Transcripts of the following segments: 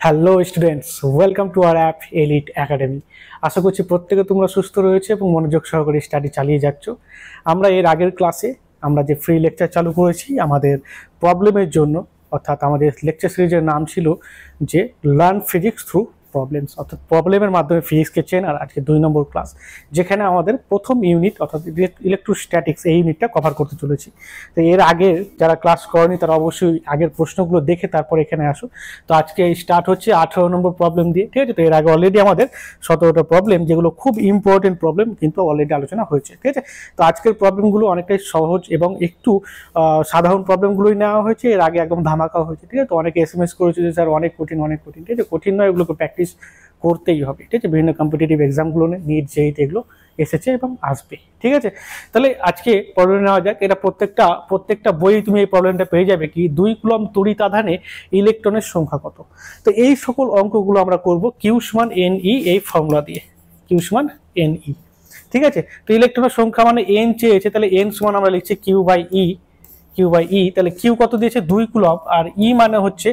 Hello students, welcome to our app elite academy. আশা করছি প্রত্যেকে তোমরা সুস্থ রয়েছে এবং মনোযোগ সহকারে স্টাডি চালিয়ে যাচ্ছ। আমরা এর আগের ক্লাসে আমরা যে ফ্রি লেকচার চালু করেছি আমাদের প্রবলেমের জন্য, অর্থাৎ আমাদের লেকচার সিরিজের নাম ছিল যে লার্ন ফিজিক্স থ্রু প্রবলেমস, অর্থাৎ প্রবলেমের মাধ্যমে ফিজিক্সকে চেন। আর আজকে 2 নম্বর ক্লাস, যেখানে আমাদের প্রথম ইউনিট অর্থাৎ ইলেকট্রোস্ট্যাটিক্স এই ইউনিটটা কভার করতে চলেছি। তো এর আগে যারা ক্লাস করেনি তারা অবশ্যই আগের প্রশ্নগুলো দেখে তারপর এখানে আসো। তো আজকে স্টার্ট হচ্ছে 18 নম্বর প্রবলেম দিয়ে, ঠিক আছে। তো এর আগে অলরেডি আমাদের 17টা প্রবলেম, যেগুলো খুব ইম্পর্টেন্ট প্রবলেম, কিন্তু অলরেডি আলোচনা হয়েছে, ঠিক আছে। তো আজকের প্রবলেমগুলো অনেকটাই সহজ এবং একটু সাধারণ প্রবলেমগুলোই নেওয়া হয়েছে। এর আগে একদম ধামাকা হয়েছে, ঠিক আছে। তো অনেকে SMS করেছে যে স্যার অনেক কঠিন, ঠিক আছে। কঠিন নয়, এগুলোকে প্র্যাকটিস করতেই হবে, ঠিক আছে। বিভিন্ন কম্পিটিটিভ এক্সামগুলো নিট জেইতে এগুলো এসেছে এবং আসবে, ঠিক আছে। তাহলে আজকে প্রবলেম নেওয়া যাক। এটা প্রত্যেকটা বই তুমি এই প্রবলেমটা পেয়ে যাবে কি 2 কুলম্ব তড়িৎ আধানে ইলেকট্রনের সংখ্যা কত। তো এই সকল অঙ্কগুলো আমরা করব কিউ সমান NE এই ফর্মুলা দিয়ে, কিউ সমান NE, ঠিক আছে। তো ইলেকট্রনের সংখ্যা মানে n চেয়েছে, তাহলে n সমান আমরা লিখছি কিউ বাই ই। তাহলে কিউ কত দিয়েছে 2 কুলম্ব, আর ই মানে হচ্ছে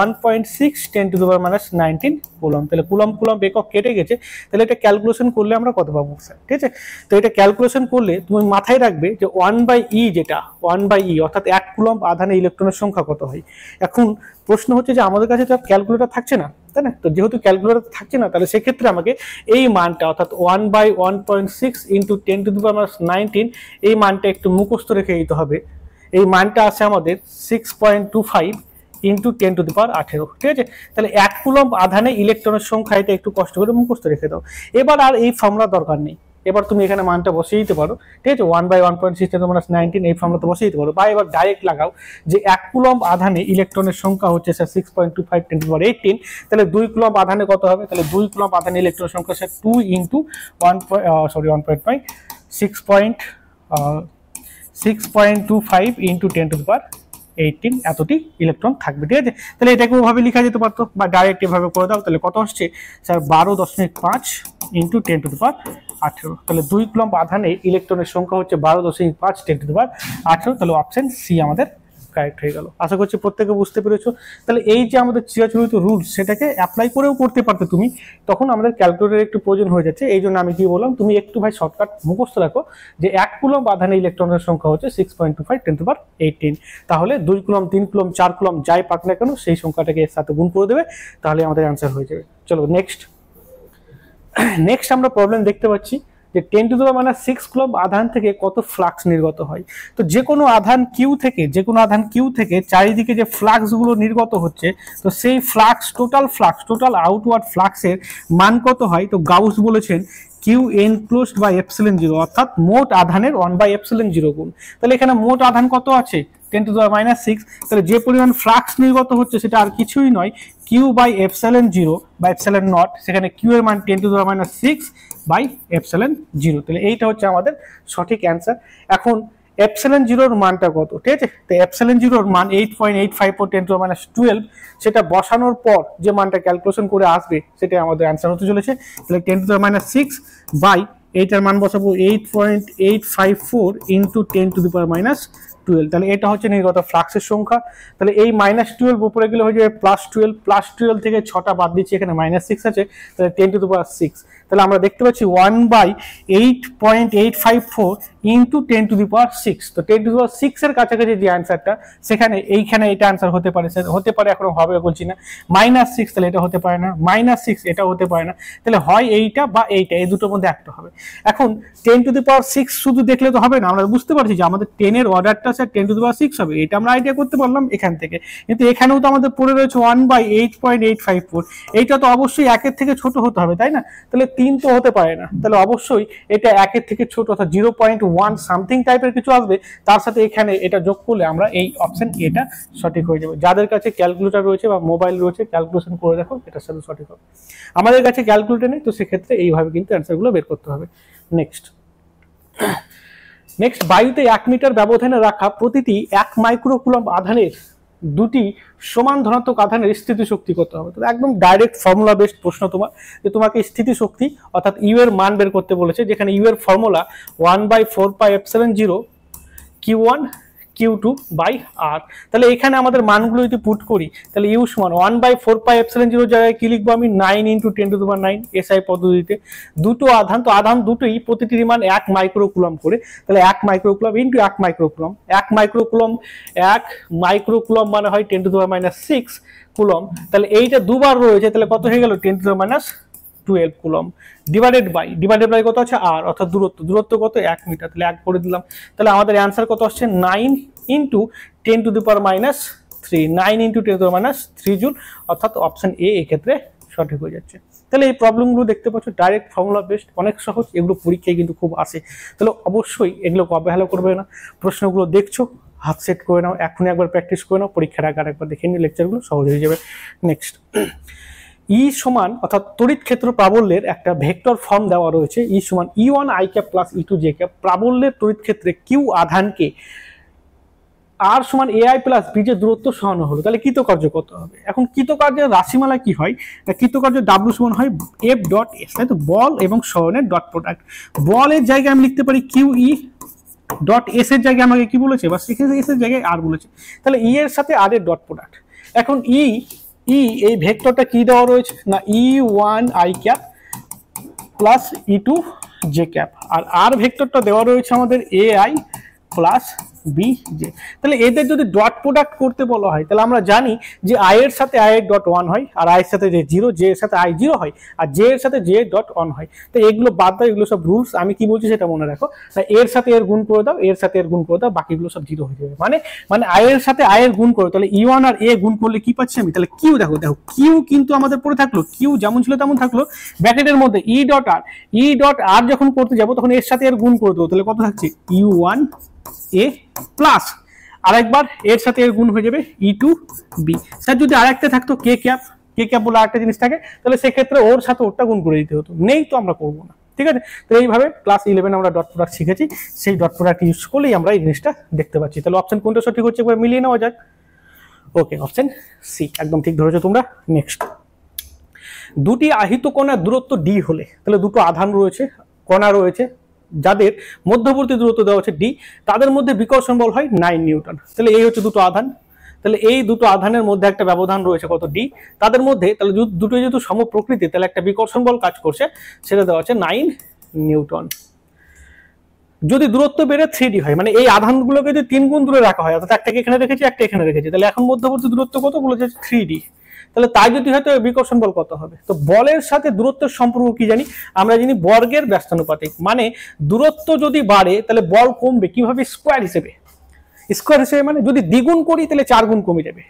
1.6 × 10⁻19 কুলম্ব। তাহলে কুলম্ব একক কেটে গেছে। তাহলে এটা ক্যালকুলেশন করলে আমরা কত পাবো স্যার, ঠিক আছে। তো এটা ক্যালকুলেশন করলে তুমি মাথায় রাখবে যে 1/e, যেটা 1/e অর্থাৎ 1 কুলম্ব আধানে ইলেকট্রনের সংখ্যা কত হয়। এখন প্রশ্ন হচ্ছে যে আমাদের কাছে তো ক্যালকুলেটর থাকছে না, তাই না। তো যেহেতু ক্যালকুলেটর থাকছে না, তাহলে সেক্ষেত্রে আমাকে এই মানটা অর্থাৎ 1/1.6 × 10⁻19 এই মানটা একটু মুখস্থ রেখে দিতে হবে। এই মানটা আছে আমাদের 6.25 × 10⁻18, ঠিক আছে। তাহলে 1 কুলম্ব আধানে ইলেকট্রনের সংখ্যা, এটা একটু কষ্ট করে মুখস্থ রেখে দাও। এবার আর এই ফর্মুলা দরকার নেই, এবার তুমি এখানে মানটা বসিয়ে দিতে পারো, ঠিক আছে। 1/1.6 × 10⁻19 এই ফর্মুলাতে বসিয়ে দিতে পারো, বা এবার ডাইরেক্ট লাগাও যে 1 কুলম্ব আধানে ইলেকট্রনের সংখ্যা হচ্ছে স্যার 6.25 × 10⁻18। তাহলে 2 কুলম্ব আধানে কত হবে, তাহলে 2 কুলম্ব আধানে ইলেকট্রনের সংখ্যা স্যার 2 × 6.25 × 10⁻18 এতটি ইলেকট্রন থাকবে, ঠিক আছে। তাহলে এটাকে ওভাবে লেখা যেতে পারতো, বা ডাইরেক্ট এভাবে করে দাও। তাহলে কত আসছে স্যার 12.5 × 10⁻18। তাহলে 2 কুলম্ব আধানে ইলেকট্রনের সংখ্যা হচ্ছে 12.5 × 10⁻18। তাহলে অপশন সি আমাদের কারেক্ট হয়ে গেল। আশা করছি প্রত্যেকে বুঝতে পেরেছো। তাহলে এই যে আমাদের চিরাচরিত রুলস, সেটাকে অ্যাপ্লাই করেও করতে পারতে তুমি, তখন আমাদের ক্যালকুলেটরের একটু প্রয়োজন হয়ে যাচ্ছে। এই জন্য আমি কি বললাম, তুমি একটু ভাই শর্টকাট মুখস্থ রাখো যে 1 কুলম্ব আধানে ইলেকট্রনের সংখ্যা হচ্ছে 6.25 × 10⁻18। তাহলে 2 কুলম্ব, 3 কুলম্ব, 4 কুলম্ব যাই পাক না কেন, সেই সংখ্যাটাকে এর সাথে গুণ করে দেবে, তাহলে আমাদের অ্যান্সার হয়ে যাবে। চলো নেক্সট আমরা প্রবলেম দেখতে পাচ্ছি যে 10⁻6 কুলম্ব আধান থেকে কত ফ্লাক্স নির্গত হয়। তো যে কোনো আধান কিউ থেকে চারিদিকে যে ফ্লাক্স গুলো নির্গত হচ্ছে, তো সেই টোটাল আউটওয়ার্ড ফ্লাক্সের মান কত হয়। তো গাউস বলেছেন কিউ এনক্লোজড বাই ε0, অর্থাৎ মোট আধানের 1/ε0 গুণ। তাহলে এখানে মোট আধান কত আছে 10⁻6। তাহলে যে পরিমাণ ফ্লাক্স নির্গত হচ্ছে সেটা আর কিছুই নয়, কিউ বাই ε0 বা ε0। সেখানে কিউ এর মান 10⁻6/ε0। তাহলে এইটা হচ্ছে আমাদের সঠিক অ্যান্সার। এখন ε0 মানটা কত, ঠিক আছে। তো ε0 মান 8.854 × 10⁻12। সেটা বসানোর পর যে মানটা ক্যালকুলেশন করে আসবে সেটা আমাদের অ্যান্সার হতে চলেছে। তাহলে 10⁻6 এইটার মান বসাবো 8.854 × 10⁻12। তাহলে এটা হচ্ছে নির্গত ফ্লাক্সের সংখ্যা। তাহলে এই -12 উপরে গেলে হয়ে যাবে +12 থেকে 6টা বাদ দিচ্ছি, এখানে -6 আছে, তাহলে 10⁻6। তাহলে আমরা দেখতে পাচ্ছি 1/8.854 × 10⁻6। তো 10⁻6 এর কাছাকাছি যে অ্যান্সারটা, এইখানে এটা অ্যান্সার হতে পারে, এখনো হবে বলছি না। -6, তাহলে এটা হতে পারে না, -6 এটা হতে পারে না। তাহলে হয় এইটা বা এইটা, এই দুটোর মধ্যে একটা হবে। এখন 10⁻6 শুধু দেখলে তো হবে না, আমরা বুঝতে পারছি যে আমাদের 10 এর অর্ডারটা স্যার 10⁻6 হবে, এটা আমরা আইডিয়া করতে পারলাম এখান থেকে। কিন্তু এখানেও তো আমাদের পড়ে রয়েছে 1/8.854, এইটা তো অবশ্যই 1 থেকে ছোট হতে হবে, তাই না। তাহলে 3 তো হতে পারে না, তাহলে অবশ্যই এটা 1 থেকে ছোট, অর্থাৎ 0.1 সামথিং টাইপের কিছু আসবে। তার সাথে এখানে এটা যোগ করলে আমরা এই অপশন এটা সঠিক হয়ে যাবে। যাদের কাছে ক্যালকুলেটর রয়েছে বা মোবাইল রয়েছে, ক্যালকুলেশন করে দেখো, এটার সাথে সঠিক হবে। আমাদের কাছে ক্যালকুলেটর নেই, তো সেক্ষেত্রে এইভাবে কিন্তু অ্যান্সারগুলো বের করতে হবে। নেক্সট বায়ুতে 1 মিটার ব্যবধানে রাখা প্রতিটি 1 মাইক্রোকুলম্ব আধানের 2টি সমান ধনাত্মক আধানের স্থিতিশক্তি কত হবে। তো একদম ডাইরেক্ট ফর্মুলা বেসড প্রশ্ন তোমার, যে তোমাকে স্থিতিশক্তি অর্থাৎ ইউ এর মান বের করতে বলেছে, যেখানে ইউ এর ফর্মুলা 1/4πε0 Q1 Q2 বাই আর। তাহলে এখানে আমাদের মানগুলো যদি পুট করি তাহলে ইউ সমান 1/4πε0 জায়গায় কি লিখবো আমি 9 × 10⁹ এসআই পদ্ধতিতে। দুটো আধান, তো আধান দুটোই প্রতিটির মান 1 মাইক্রোকুলম করে, তাহলে 1 মাইক্রোকুলম ইন্টু 1 মাইক্রোকুলম, 1 মাইক্রোকুলম মানে হয় 10⁻6 কুলম। তাহলে এইটা দুবার রয়েছে, তাহলে কত হয়ে গেল 10⁻12 কুলম ডিভাইডেড বাই কত আছে আর, অর্থাৎ দূরত্ব কত 1 মিটার, তাহলে 1 করে দিলাম। তাহলে আমাদের অ্যান্সার কত আসছে 9 × 10⁻3, 9 × 10⁻3 জুল, অর্থাৎ অপশন এ এক্ষেত্রে সঠিক হয়ে যাচ্ছে। তাহলে এই প্রবলেমগুলো দেখতে পাচ্ছ ডাইরেক্ট ফর্মুলা বেসড, অনেক সহজ, এগুলো পরীক্ষায় কিন্তু খুব আসে। তাহলে অবশ্যই এগুলো অবহেলা করবে না, প্রশ্নগুলো দেখছো হাত সেট করে নাও, এখনই একবার প্র্যাকটিস করে নাও, পরীক্ষার আগে আরেকবার দেখে নিয়ে লেকচারগুলো সহজ হয়ে যাবে। নেক্সট, ই সমান অর্থাৎ তড়িৎ ক্ষেত্র প্রাবল্যের একটা ভেক্টর ফর্ম দেওয়া রয়েছে, ই সমান E1 i cap plus E2 j cap. প্রাবল্যের তড়িৎ ক্ষেত্রে কিউ আধানকে আর সমান AI প্লাস বি যে দূরত্ব সরানো হলো, তাহলে কৃতকার্য কত হবে? এখন কৃতকার্যের রাশিমালা কি হয়, কৃতকার্য W সমান হয় F ডট এস, তাই তো, বল এবং সরণের ডট প্রোডাক্ট। বলের জায়গায় আমি লিখতে পারি QE ডট এস এর জায়গায় আমাকে কি বলেছে, বা সেখানে এস এর জায়গায় আর বলেছে, তাহলে ই এর সাথে আর এর ডট প্রোডাক্ট। এখন এই ভেক্টরটা কি দেওয়া রয়েছে না E1 i cap plus E2 j cap, আর আর ভেক্টরটা দেওয়া রয়েছে আমাদের AI প্লাস বি জে। তাহলে এদের যদি ডট প্রোডাক্ট করতে বলা হয় তাহলে আমরা জানি যে আই এর সাথে আই এর ডট 1 হয়, আর আই এর সাথে যে 0, জে এর সাথে আই 0 হয়, আর জে এর সাথে জে ডট 1 হয়। তো এগুলো বাদ দাও, এগুলো সব রুলস, আমি কি বলছি সেটা মনে রাখো। এর সাথে এর গুণ করে দাও, এর সাথে এর গুণ করে দাও, বাকিগুলো সব 0 হয়ে যাবে। মানে আই এর সাথে আই এর গুণ করো, তাহলে E1 আর এ গুণ করলে কি পাচ্ছি আমি, তাহলে কিউ দেখো কিউ কিন্তু আমাদের পড়ে থাকলো, কিউ যেমন ছিল তেমন থাকলো, ব্র্যাকেটের মধ্যে ই ডট আর যখন করতে যাবো তখন এর সাথে এর গুণ করে দেবো, তাহলে কত থাকছে U1 এ প্লাস আরেকবার এর সাথে এর গুণ হয়ে যাবে E2 বি। স্যার যদি আরেকটা থাকতো কে ক্যাপ বলে আরেকটা জিনিস থাকে, তাহলে সেক্ষেত্রে ওর সাথে ওরটা গুণ করে দিতে হতো, নেই তো আমরা করবো না, ঠিক আছে। তো এইভাবে ক্লাস 11 আমরা ডট প্রোডাক্ট শিখেছি, সেই ডট প্রোডাক্ট ইউজ করলেই আমরা এই জিনিসটা দেখতে পাচ্ছি। তাহলে অপশন কোনটা সঠিক হচ্ছে একবার মিলিয়ে নেওয়া যাক। ওকে, অপশন সি একদম ঠিক ধরেছো তোমরা। নেক্সট, দুটি আহিত কণার দূরত্ব ডি হলে, তাহলে দুটো আধান রয়েছে, কণা রয়েছে, যাদের মধ্যবর্তী দূরত্ব দেওয়া হচ্ছে ডি, তাদের মধ্যে বিকর্ষণ বল হয় 9 নিউটন। তাহলে এই হচ্ছে দুটো আধান, তাহলে এই দুটো আধানের মধ্যে একটা ব্যবধান রয়েছে কত ডি, তাদের মধ্যে, তাহলে দুটো যেহেতু সমপ্রকৃতি তাহলে একটা বিকর্ষণ বল কাজ করছে, সেটা দেওয়া হচ্ছে 9 নিউটন। যদি দূরত্ব বেড়ে 3D হয়, মানে এই আধানগুলোকে যদি 3 গুণ দূরে রাখা হয়, অর্থাৎ একটাকে এখানে রেখেছি একটা এখানে রেখেছি, তাহলে এখন মধ্যবর্তী দূরত্ব কত বলেছে 3D, তাহলে তাই যদি হয় তো বিকর্ষণ বল কত হবে? তো বলের সাথে দূরত্বের সম্পর্ক কি জানি আমরা, জানি বর্গের ব্যস্তানুপাতিক, মানে দূরত্ব যদি বাড়ে তাহলে বল কমবে কিভাবে, স্কোয়ার হিসেবে মানে যদি দ্বিগুণ করি তাহলে 4 গুণ কমে যাবে,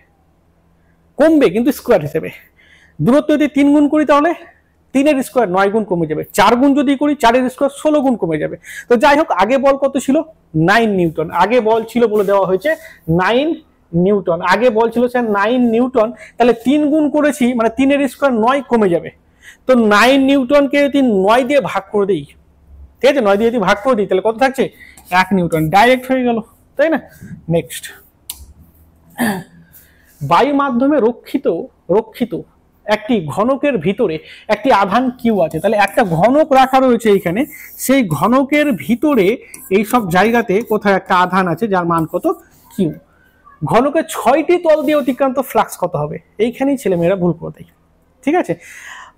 কমবে কিন্তু স্কোয়ার হিসেবে। দূরত্ব যদি 3 গুণ করি তাহলে 3 এর স্কোয়ার 9 গুণ কমে যাবে, 4 গুণ যদি করি 4 এর স্কোয়ার 16 গুণ কমে যাবে। তো যাই হোক, আগে বল কত ছিল 9 নিউটন, আগে বল ছিল বলে দেওয়া হয়েছে 9 নিউটন, আগে বল ছিল স্যার 9 নিউটন, তাহলে 3 গুণ করেছি মানে 3 এর স্কোয়ার 9 কমে যাবে। তো 9 নিউটনকে যদি 9 দিয়ে ভাগ করে দিই, ঠিক আছে, 9 দিয়ে যদি ভাগ করে দিই তাহলে কত থাকছে 1 নিউটন, ডাইরেক্ট হয়ে গেল, তাই না। নেক্সট, বায়ু মাধ্যমে রক্ষিত একটি ঘনকের ভিতরে একটি আধান কিউ আছে, তাহলে একটা ঘনক রাখা রয়েছে এইখানে, সেই ঘনকের ভিতরে এই সব জায়গাতে কোথায় একটা আধান আছে যার মান কত কিউ। ঘনকের 6টি তল দিয়ে অতিক্রান্ত ফ্লাক্স কত হবে, এইখানেই ছেলেমেয়েরা ভুল করে দেয়, ঠিক আছে।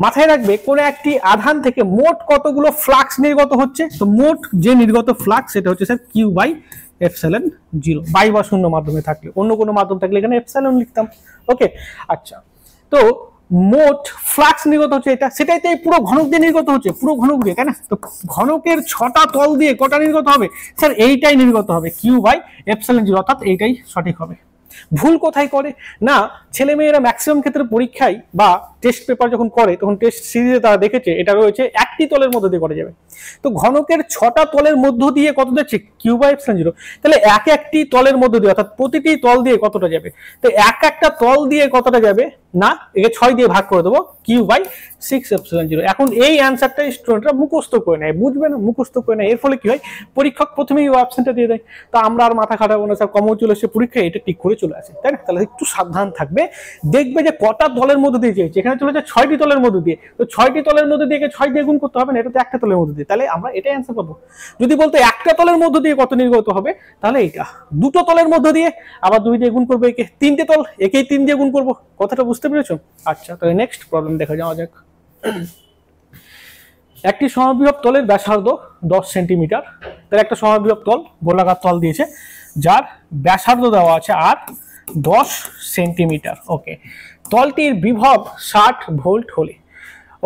মাথায় রাখবে কোন একটি আধান থেকে মোট কতগুলো ফ্লাক্স নির্গত হচ্ছে, তো মোট যে নির্গত ফ্লাক্স সেটা হচ্ছে sir Q by epsilon 0, by বা শূন্য মাধ্যমে থাকলে, অন্য কোনো মাধ্যম থাকলে এখানে এপসাইলন লিখতাম। ওকে, আচ্ছা, তো মোট ফ্লাক্স নির্গত হচ্ছে এটা, সেটাই তো এই পুরো ঘনক দিয়ে নির্গত হচ্ছে, পুরো ঘনক দিয়ে, তাই না। তো ঘনকের 6টা তল দিয়ে কটা নির্গত হবে স্যার, এইটাই নির্গত হবে কিউ বাই এপসাইলন 0, অর্থাৎ এইটাই সঠিক হবে। ভুল কোথায় করে না, ছেলেমেয়েরা ম্যাক্সিমাম ক্ষেত্রে পরীক্ষায় বা টেস্ট পেপার যখন করে তখন টেস্ট সিরিজে তারা দেখেছে এটা রয়েছে একটি তলের মধ্যে দিয়ে করা যাবে। তো ঘনকের 6টা তলের মধ্য দিয়ে কত যাচ্ছে কিউ বাই এপসাইলন 0, তাহলে একটি তলের মধ্য দিয়ে অর্থাৎ প্রতিটি তল দিয়ে কতটা যাবে, তো একটা তল দিয়ে কতটা যাবে না, একে 6 দিয়ে ভাগ করে দেবো কিউ বাই 6 এপসাইলন 0। এখন এই অ্যান্সারটা স্টুডেন্টরা মুখস্থ করে নেয়, বুঝবে না, মুখস্থ করে নেয়, এর ফলে কি হয় পরীক্ষক প্রথমেই অপশনটা দিয়ে দেয়, তো আমরা আর মাথা খাটাবো না, স্যার কমন চলে এসে পরীক্ষায় এটা ঠিক করে চলে আসে, তাই না। তাহলে একটু সাবধান থাকবে, দেখবে যে কটা তলের মধ্যে দিয়ে চেয়েছে, এখানে এখানে চলেছে 6টি তলের মধ্যে দিয়ে, তো 6টি তলের মধ্যে দিয়ে 6 দিয়ে গুণ করতে হবে না, এটা তো একটা তলের মধ্যে দিয়ে, তাহলে আমরা এটাই অ্যান্সার পাবো। যদি বলতো একটা তলের মধ্যে দিয়ে কত নির্গত হবে, তাহলে এইটা। দুটো তলের মধ্যে দিয়ে আবার 2 দিয়ে গুণ করবো একে, 3টে তল একেই 3 দিয়ে গুণ করবো, কথাটা বুঝতে পেরেছো? আচ্ছা, তাহলে নেক্সট প্রবলেম দেখা যাওয়া যাক। একটি সমবিভব তলের ব্যাসার্ধ 10 সেন্টিমিটার, তাহলে একটা সমবিভব তল গোলাকার তল দিয়েছে যার ব্যাসার্ধ দেওয়া আছে আর 10 সেন্টিমিটার। ওকে, তলটির বিভব 60 ভোল্ট হলে,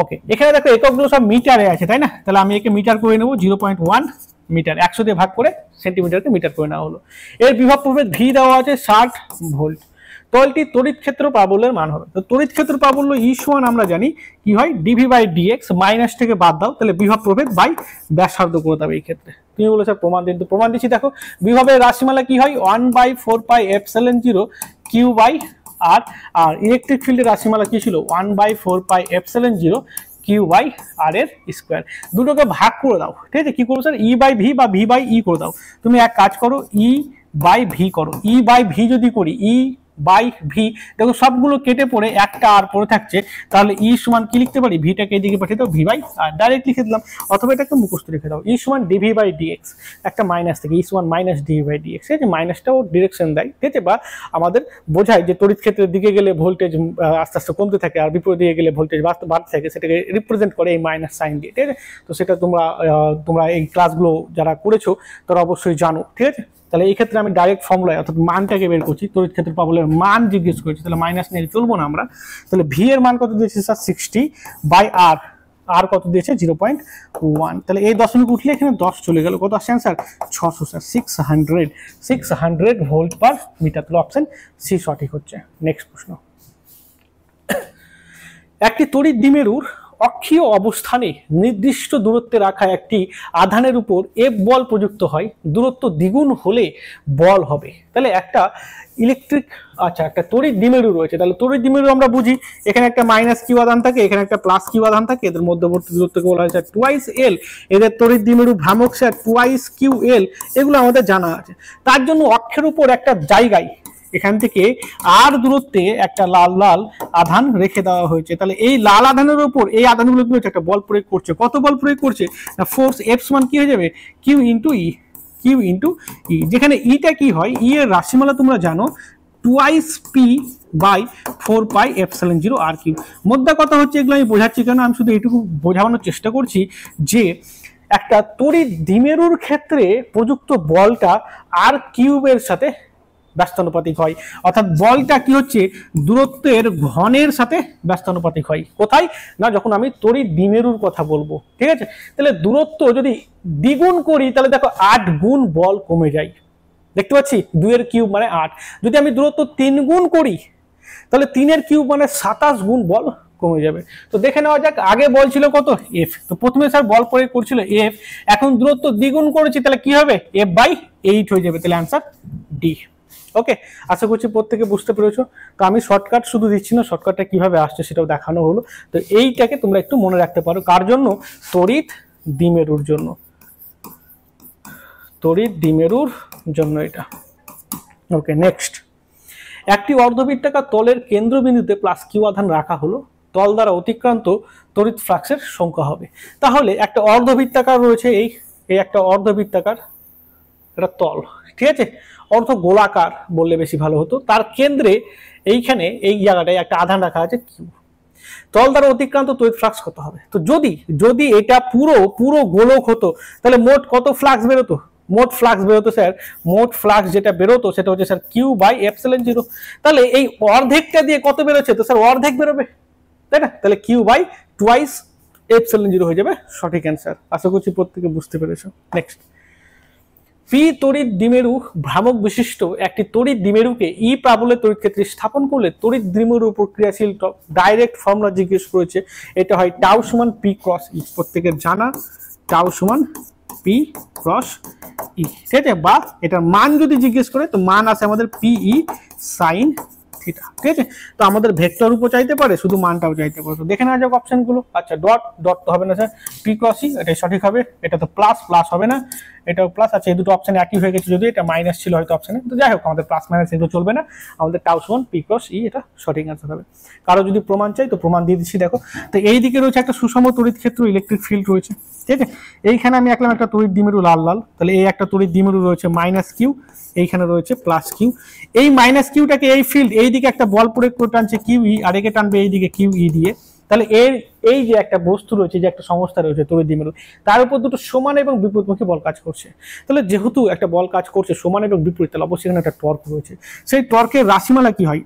ওকে এখানে দেখো এককগুলো সব মিটারে আছে তাই না, তাহলে আমি একে মিটার করে নেবো, 0.1 মিটার, 100 দিয়ে ভাগ করে সেন্টিমিটারকে মিটার করে নেওয়া হলো। এর বিভব প্রভেদ ভি দেওয়া আছে 60 ভোল্ট। তলটি তড়িৎ ক্ষেত্র প্রাবল্যের মান হবে, তো তড়িৎ ক্ষেত্র প্রাবল্য E1 আমরা জানি কি হয়, ডিভি বাই ডিএক্স, মাইনাস থেকে বাদ দাও, তাহলে বিভব প্রভেদ বাই ব্যাসার্ধ করে দেবে। এই ক্ষেত্রে তুমি বলো স্যার প্রমাণ দিন, তো প্রমাণ দিচ্ছি। দেখো বিভবের রাশিমালা কি হয়, 1/4πε0 কিউ বাই আর, আর ইলেকট্রিক ফিল্ডের রাশিমালা কি ছিল, 1/4πε0 কিউ বাই আর এর স্কোয়ার। দুটোকে ভাগ করে দাও, ঠিক আছে, কি করবো স্যার, ই বাই ভি বা ভি বাই ই করে দাও। তুমি এক কাজ করো, ই বাই ভি করো, ই বাই ভি যদি করি, ই বাই ভি, দেখো সবগুলো কেটে পড়ে একটা আর পড়ে থাকছে, তাহলে ই সমান কি লিখতে পারি, ভিটাকে এদিকে পাঠিয়ে দাও, ভি বাই আর ডাইরেক্ট লিখে দিলাম, অথবা এটাকে মুখস্থ লিখে দাও, ই সমান ডিভি বাই ডিএক্স, একটা মাইনাস থেকে ই সমান মাইনাস ডিভি বাই ডিএক্স, ঠিক আছে, মাইনাসটাও ডিরেকশন দেয়, ঠিক আছে, বা আমাদের বোঝায় যে তড়িৎ ক্ষেত্রের দিকে গেলে ভোল্টেজ আস্তে আস্তে কমতে থাকে আর বিপরীত দিকে গেলে ভোল্টেজ বাড়তে থাকে, সেটাকে রিপ্রেজেন্ট করে এই মাইনাস সাইন দিয়ে, ঠিক আছে। তো সেটা তোমরা এই ক্লাসগুলো যারা করেছো তারা অবশ্যই জানো, ঠিক আছে। তাহলে এই ক্ষেত্রে আমি ডাইরেক্ট ফর্মুলায় অর্থাৎ মানটাকে বের করছি, তড়িৎ ক্ষেত্র প্রাবল্যের মান জিজ্ঞেস করেছি, তাহলে মাইনাস নিয়ে চলবো না আমরা। তাহলে ভি এর মান কত দিয়েছে স্যার, 60 বাই আর, আর কত দিয়েছে 0.1, তাহলে এই দশমিক উঠলে এখানে 10 চলে গেল, কত আসছে sir 600 sir, 600 volt per metre, তাহলে অপশন সি সঠিক হচ্ছে। নেক্সট প্রশ্ন, একটি তড়িৎ দ্বিমেরুর অক্ষীয় অবস্থানে নির্দিষ্ট দূরত্বে রাখা একটি আধানের উপর এফ বল প্রযুক্ত হয়, দূরত্ব দ্বিগুণ হলে বল হবে। তাহলে একটা ইলেকট্রিক, আচ্ছা একটা তড়িৎ দ্বিমেরু রয়েছে, তাহলে তড়িৎ দ্বিমেরু আমরা বুঝি এখানে একটা মাইনাস কিউ আধান থাকে, এখানে একটা প্লাস কিউ আধান থাকে, এদের মধ্যবর্তী দূরত্বকে বলা হয়েছে টুয়াইস এল, এদের তড়িৎ দ্বিমেরু ভ্রামক স্যার টুয়াইস কিউ এল, এগুলো আমাদের জানা আছে। তার জন্য অক্ষের উপর একটা জায়গায় এখান থেকে আর দূরত্বে একটা লাল লাল আধান রেখে দেওয়া হয়েছে, তাহলে এই লাল আধানের উপর এই আধানগুলো কি হচ্ছে, একটা বল প্রয়োগ করছে, কত বল প্রয়োগ করছে না, ফোর্স এফ সমান কি হয়ে যাবে, q into E, q into E, যেখানে ইটা কি হয়, ই এর রাশিমালা তোমরা জানো twice p by 4πε0 r cube. মোদ্দা কথা হচ্ছে, এগুলো আমি বোঝাচ্ছি কেন, আমি শুধু এইটুকু বোঝানোর চেষ্টা করছি যে একটা তড়িৎ দ্বিমেরুর ক্ষেত্রে প্রযুক্ত বলটা আর কিউবের সাথে ব্যস্তানুপাতিক হয়, অর্থাৎ বলটা কি হচ্ছে দূরত্বের ঘনের সাথে ব্যস্তানুপাতিক হয়। কোথায় না, যখন আমি তড়িৎ দ্বিমেরুর কথা বলবো, ঠিক আছে। তাহলে দূরত্ব যদি দ্বিগুণ করি, তাহলে দেখো 8 গুণ বল কমে যায়, দেখতে পাচ্ছি 2 এর কিউব মানে 8, যদি আমি দূরত্ব 3 গুণ করি তাহলে 3 এর কিউব মানে 27 গুণ বল কমে যাবে। তো দেখে নেওয়া যাক, আগে বল ছিল কত এফ, তো প্রথমে স্যার বল প্রয়োগ করছিল এফ, এখন দূরত্ব দ্বিগুণ করেছি, তাহলে কি হবে এফ বাই 8 হয়ে যাবে, তাহলে অ্যান্সার ডি। ওকে, আশা করছি প্রত্যেকে বুঝতে পেরেছো। তো আমি শর্টকাট শুধু দিচ্ছি না, শর্টকাটটা কিভাবে আসছে সেটাও দেখানো হলো। তো এইটাকে তোমরা একটু মনে রাখতে পারো, কার জন্য, তড়িৎ দ্বিমেরুর জন্য, তড়িৎ দ্বিমেরুর জন্য এটা। ওকে, নেক্সট, একটি অর্ধবৃত্তাকার তলের কেন্দ্রবিন্দুতে প্লাস কিউ আধান রাখা হলো, তল দ্বারা অতিক্রান্ত তড়িৎ ফ্লাক্সের সংখ্যা হবে। তাহলে একটা অর্ধবৃত্তাকার রয়েছে, এই একটা অর্ধবৃত্তাকার এটা তল, ঠিক আছে, অর্ধ গোলাকার বললে বেশি ভালো হতো, তার কেন্দ্রে এইখানে এই জায়গাটায় একটা আধান রাখা আছে কিউ, তল দ্বারা অতিক্রান্ত তড়িৎ ফ্লাক্স কত হবে। তো যদি এটা পুরো গোলক হতো, তাহলে মোট কত ফ্লাক্স বেরোতো, মোট ফ্লাক্স বেরোতো স্যার, মোট ফ্লাক্স যেটা বেরোতো সেটা হচ্ছে স্যার কিউ বাই এপসিলন 0। তাহলে এই অর্ধেকটা দিয়ে কত বেরোচ্ছে, তো স্যার অর্ধেক বেরোবে, তাই না, তাহলে কিউ বাই টুয়াইস এপসিলন 0 হয়ে যাবে সঠিক অ্যান্সার। আশা করছি প্রত্যেকে বুঝতে পেরেছো। নেক্সট, পি তড়িৎ দ্বিমেরু ভ্রামক বিশিষ্ট একটি তড়িৎ দ্বিমেরুকে ই প্রাবল্যের তড়িৎ ক্ষেত্রে স্থাপন করলে তড়িৎ দ্বিমেরুর উপর ক্রিয়াশীল ডাইরেক্ট ফর্মুলা জিজ্ঞেস করেছে, এটা হয় টাউ সমান পি ক্রস ই, প্রত্যেকের জানা টাউ সমান পি ক্রস ই, ঠিক আছে, বা এটার মান যদি জিজ্ঞেস করে তো মান আছে আমাদের পিই সাইন থিটা, ঠিক আছে। তো আমাদের ভেক্টর উপর চাইতে পারে, শুধু মানটাও চাইতে পারে, তো দেখে নেওয়া যাক অপশনগুলো। আচ্ছা, ডট তো হবে না স্যার, পি ক্রস ই এটাই সঠিক হবে, এটা তো প্লাস হবে না, এটাও প্লাস। আচ্ছা এই দুটো অপশন একই হয়ে গেছে, যদি এটা মাইনাস ছিল হয়তো অপশনে, তো যাই হোক আমাদের প্লাস মাইনাস এগুলো চলবে না, আমাদের টাউ সমান পি ক্রস ই, এটা সঠিক অ্যান্সার হবে। কারো যদি প্রমাণ চাই তো প্রমাণ দিয়ে দিচ্ছি, দেখো তো এই দিকে রয়েছে একটা সুষম তড়িৎ ক্ষেত্র, ইলেকট্রিক ফিল্ড রয়েছে, ঠিক আছে। এইখানে আমি আঁকলাম একটা তড়িৎ দ্বিমেরু লাল লাল, তাহলে এই একটা তড়িৎ দ্বিমেরু রয়েছে মাইনাস কিউ, এইখানে রয়েছে প্লাস কিউ। এই মাইনাস কিউটাকে এই ফিল্ড এই দিকে একটা বল প্রয়োগ করে টানছে কিউ ই, আর একে টানবে এই দিকে কিউ ই দিয়ে। তাহলে এই যে একটা বস্তু রয়েছে, যে একটা সংস্থা রয়েছে তড়িৎ দ্বিমেরু, তার উপর দুটো সমান এবং বিপরীতমুখী বল কাজ করছে। তাহলে যেহেতু একটা বল কাজ করছে সমান এবং বিপরীত, তাহলে অবশ্যই এখানে একটা টর্ক রয়েছে। সেই টর্কের রাশিমালা কি হয়?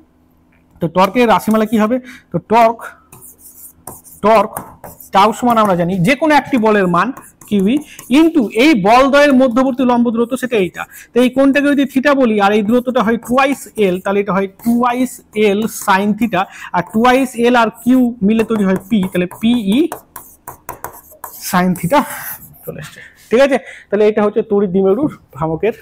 তো টর্কের রাশিমালা কি হবে? তো টর্ক টাউ সমান আমরা জানি যে কোনো একটি বলের মান কিউই ইন্টু এই বল দ্বয়ের মধ্যবর্তী লম্ব দূরত্ব, সেটা এইটা। তো এই কোণটাকে যদি থিটা বলি আর এই দূরত্বটা হয় টুয়াইস এল, তাহলে এটা হয় টুয়াইস এল সাইন থিটা, আর টুয়াইস এল আর কিউ মিলে তৈরি হয় পি, তাহলে পিই সাইন থিটা চলে এসছে, ঠিক আছে। তাহলে এটা হচ্ছে তড়িৎ দ্বিমেরুর ভ্রামকের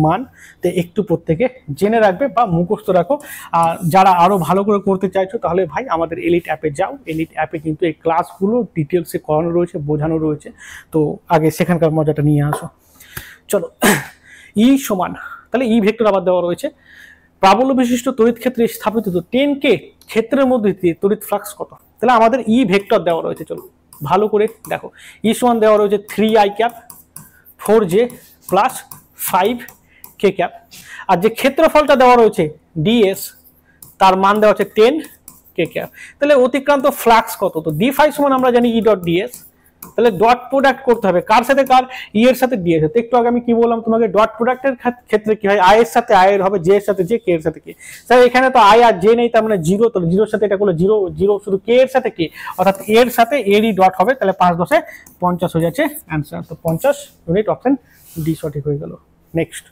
মান। তো একটু প্রত্যেকে জেনে রাখবে বা মুখস্থ রাখো। আর যারা আরো ভালো করে করতে চাইছো তাহলে ভাই আমাদের এলিট অ্যাপে যাও, এলিট অ্যাপে কিন্তু এই ক্লাসগুলো ডিটেলসে করানো রয়েছে, বোঝানো রয়েছে, তো আগে সেখানকার মজাটা নিয়ে আসো। চলো ই সমান, তাহলে ই ভেক্টর আবার দেওয়া রয়েছে, প্রাবল্য বিশিষ্ট তড়িৎ ক্ষেত্রে স্থাপিত 10K ক্ষেত্রের মধ্যে দিয়ে তড়িৎ ফ্লাক্স কত? তাহলে আমাদের ই ভেক্টর দেওয়া রয়েছে, চলো ভালো করে দেখো। ই সমান দেওয়া রয়েছে 3i cap 4j plus 5k cap, আর যে ক্ষেত্রফলটা দেওয়া রয়েছে ds, তার মান দেওয়া হচ্ছে 10k ক্যাপ। তাহলে অতিক্রান্ত ফ্লাক্স কত? তো d ফাই সমান আমরা জানি ই ডট ds, তাহলে ডট প্রোডাক্ট করতে হবে কার সাথে কার, ই এর সাথে ডি এর সাথে। একটু আগে আমি কি বললাম তোমাকে, ডট প্রোডাক্টের ক্ষেত্রে কি হয়, আই এর সাথে আই এর হবে, জে এর সাথে জে, কে এর সাথে কে। স্যার এখানে তো আই আর জে নেই, তার মানে জিরো, তাহলে জিরোর সাথে এটা করলে জিরো জিরো, শুধু কে এর সাথে কে, অর্থাৎ এর সাথে এরই ডট হবে, তাহলে 5 10 50 হয়ে যাচ্ছে অ্যান্সার। তো 50 ইউনিট, অপশন ডি সঠিক হয়ে গেল। নেক্সট,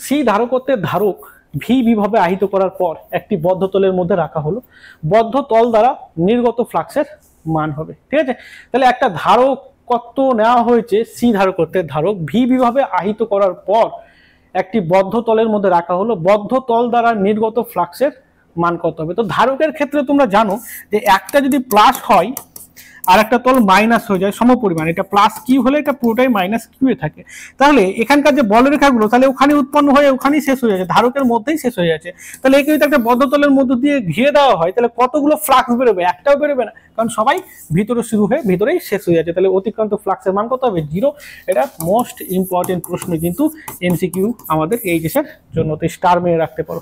সি ধারকত্বের ধারক ভি বিভবে আহিত করার পর একটি বদ্ধ তলের মধ্যে রাখা হলো, বদ্ধ তল দ্বারা নির্গত ফ্লাক্সের মান হবে, ঠিক আছে। তাহলে একটা ধারকত্ব নেওয়া হয়েছে, সি ধারকত্বের ধারক ভি বিভবে আহিত করার পর একটি বদ্ধ তলের মধ্যে রাখা হলো, বদ্ধ তল দ্বারা নির্গত ফ্লাক্সের মান কত হবে? তো ধারকের ক্ষেত্রে তোমরা জানো যে একটা যদি প্লাস হয় আর একটা তল মাইনাস হয়ে যায় সমপরিমাণ, এটা প্লাস কিউ হলে এটা পুরোটাই মাইনাস কিউ এ থাকে, তাহলে এখানকার যে বলরেখাগুলো তাহলে ওখানে উৎপন্ন হয়ে ওখানেই শেষ হয়ে যাচ্ছে, ধারকের মধ্যেই শেষ হয়ে যাচ্ছে। তাহলে একে যদি একটা বদ্ধতলের মধ্য দিয়ে ঘিরে দেওয়া হয় তাহলে কতগুলো ফ্লাক্স বেরোবে? একটাও বেরোবে না, কারণ সবাই ভিতরে শুরু হয়ে ভিতরেই শেষ হয়ে যাচ্ছে। তাহলে অতিক্রান্ত ফ্লাক্সের মান কত হবে? 0। এটা মোস্ট ইম্পর্টেন্ট প্রশ্ন, কিন্তু এমসিকিউ আমাদের এইচএসের জন্য, তো স্টার মেরে রাখতে পারো।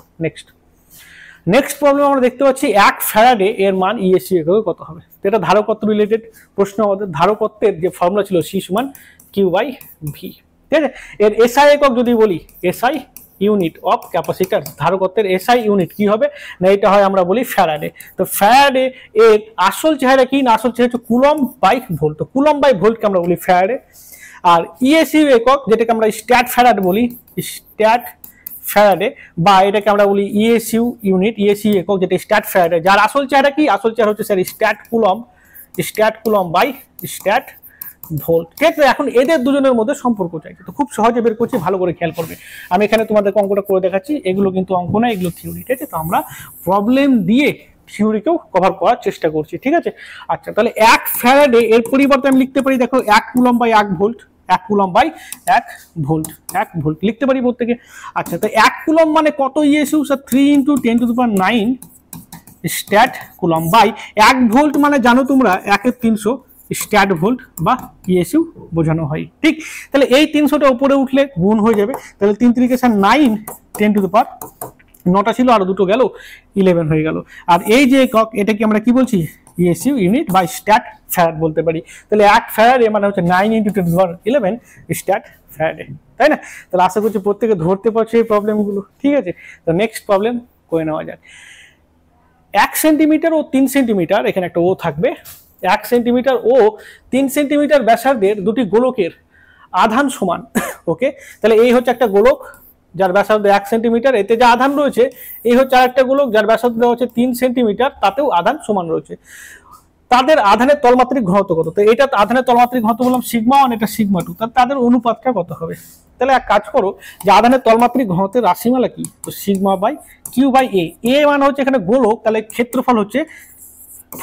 নেক্সট প্রবলেম আমরা দেখতে পাচ্ছি 1 ফ্যারাডে এর মান ইএসি এককে কত হবে? এটা ধারকত্ব রিলেটেড প্রশ্ন। আমাদের ধারকত্বের যে ফর্মুলা ছিল সি সমান কিউ বাই ভি, ঠিক আছে। এর এসআই একক যদি বলি, এসআই ইউনিট অফ ক্যাপাসিটার, ধারকত্বের এসআই ইউনিট কি হবে না, এটা হয় আমরা বলি ফ্যারাডে। তো ফ্যারাডে এর আসল চেহারা কি না, আসল চেহারা হচ্ছে কুলম্ব বাই ভোল্ট। তো কুলম্ব বাই ভোল্টকে আমরা বলি ফ্যারাডে। আর ইএসইউ একক যেটাকে আমরা স্ট্যাট ফ্যারাড বলি, স্ট্যাট ফ্যারাডে, বা এটাকে আমরা বলি ইএসইউ ইউনিট, ইএসইউ একক যেটা স্ট্যাট ফ্যারাডে, যার আসল চেহারা কি, আসল চেহারা হচ্ছে sir stat coulomb by stat volt, ঠিক আছে। এখন এদের দুজনের মধ্যে সম্পর্ক চাইছে, তো খুব সহজে বের করছি, ভালো করে খেয়াল করবে। আমি এখানে তোমাদের অঙ্কটা করে দেখাচ্ছি, এগুলো কিন্তু অঙ্ক না, এগুলো থিওরি, ঠিক আছে। তো আমরা প্রবলেম দিয়ে থিওরিকেও কভার করার চেষ্টা করছি, ঠিক আছে। আচ্ছা, তাহলে 1 ফ্যারাডে এর পরিবর্তে আমি লিখতে পারি, দেখো 1 coulomb by 1 volt, 1 coulomb by 1 volt, 1 volt লিখতে পারি প্রত্যেকে। আচ্ছা, তো 1 কুলম্ব মানে কত ESU? Sir 3 × 10⁹ stat coulomb by 1 volt মানে জানো তোমরা 1 × 300 স্ট্যাট ভোল্ট বা ইএসইউ বোঝানো হয়, ঠিক। তাহলে এই 300টা উপরে উঠলে গুণ হয়ে যাবে, তাহলে 3 × 9 10⁻, 9টা ছিল আর দুটো গেল 11 হয়ে গেল। আর এই যে একক, এটা কি আমরা কি বলছি? ইএসইউ ইউনিট বা স্ট্যাট ফ্যারাড বলতে পারি। তাহলে 1 ফ্যারাডে মানে হচ্ছে 9 × 10⁻11 স্ট্যাট ফ্যারাডে, তাই না? তাহলে আশা করছি প্রত্যেকে ধরতে পারছে এই প্রবলেমগুলো, ঠিক আছে। তো নেক্সট প্রবলেম করে নেওয়া যাক। 1 সেন্টিমিটার ও 3 সেন্টিমিটার, এখানে একটা ও থাকবে, 1 সেন্টিমিটার ও 3 সেন্টিমিটার ব্যাসার্ধের দুটি গোলকের আধান সমান, ওকে। তাহলে এই হচ্ছে একটা গোলক যার ব্যাসার্ধ 1 সেন্টিমিটার, এতে যা আধান রয়েছে। এই হচ্ছে আরেকটা গোলক যার ব্যাসার্ধ দেওয়া হচ্ছে 3 সেন্টিমিটার, তাতেও আধান সমান রয়েছে। তাদের আধানের তলমাত্রিক ঘনত্ব কত? তো এটা আধানের তলমাত্রিক ঘনত্ব বললাম σ1, এটা σ2, তাদের অনুপাতটা কত হবে? তাহলে এক কাজ করো, যে আধানের তলমাত্রিক ঘনত্বের রাশিমালা কি? তো σ/q/a, এ মানে হচ্ছে এখানে গোলক, তাহলে ক্ষেত্রফল হচ্ছে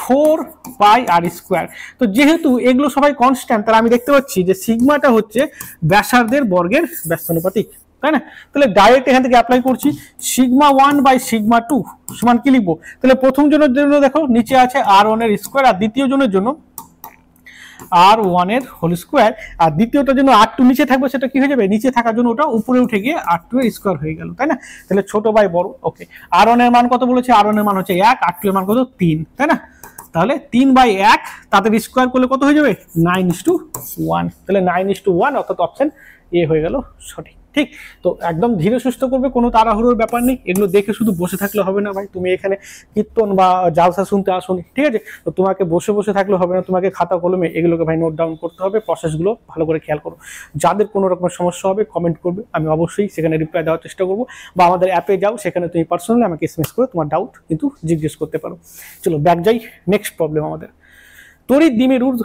4πr²। তো যেহেতু এগুলো সবাই কনস্ট্যান্ট, তাহলে আমি দেখতে পাচ্ছি যে সিগমাটা হচ্ছে ব্যাসার্ধের বর্গের ব্যস্তানুপাতিক, তাই না? তাহলে ডাইরেক্ট এখান থেকে অ্যাপ্লাই করছি, σ1/σ2 সমান কি লিখবো? তাহলে প্রথম জনের জন্য দেখো নিচে আছে r1 এর স্কোয়ার, আর দ্বিতীয় জনের জন্য r1 এর হোল স্কোয়ার, আর দ্বিতীয়টার জন্য r2 নিচে থাকবে, সেটা কি হয়ে যাবে? নিচে থাকার জন্য ওটা উপরে উঠে গিয়ে r2 এর স্কোয়ার হয়ে গেল, তাই না? তাহলে ছোট বাই বড়। ওকে, r1 এর মান কত বলেছে? r1 এর মান হচ্ছে 1, r2 এর মান কত? 3, তাই না? তাহলে 3/1 তাদের স্কোয়ার করলে কত হয়ে যাবে? 9:1। তাহলে 9:1, অর্থাৎ অপশন এ হয়ে গেল সঠিক। ঠিক, তো একদম ধীরে সুস্থ করবে, কোনো তাড়াহুড়োর ব্যাপার নেই। এগুলো দেখে শুধু বসে থাকলে হবে না ভাই, তুমি এখানে কীর্তন বা জালসা শুনতে আসোনি, ঠিক আছে? তো তোমাকে বসে বসে থাকলে হবে না, তোমাকে খাতা কলমে এগুলোকে ভাই নোট ডাউন করতে হবে, প্রসেসগুলো ভালো করে খেয়াল করো। যাদের কোনো রকম সমস্যা হবে কমেন্ট করবে, আমি অবশ্যই সেখানে রিপ্লাই দেওয়ার চেষ্টা করবো, বা আমাদের অ্যাপে যাও, সেখানে তুমি পার্সোনালি আমাকে এসএমএস করে তোমার ডাউট কিন্তু জিজ্ঞেস করতে পারো। চলো ব্যাক যাই, নেক্সট প্রবলেম আমাদের তড়িৎ দ্বিমেরুর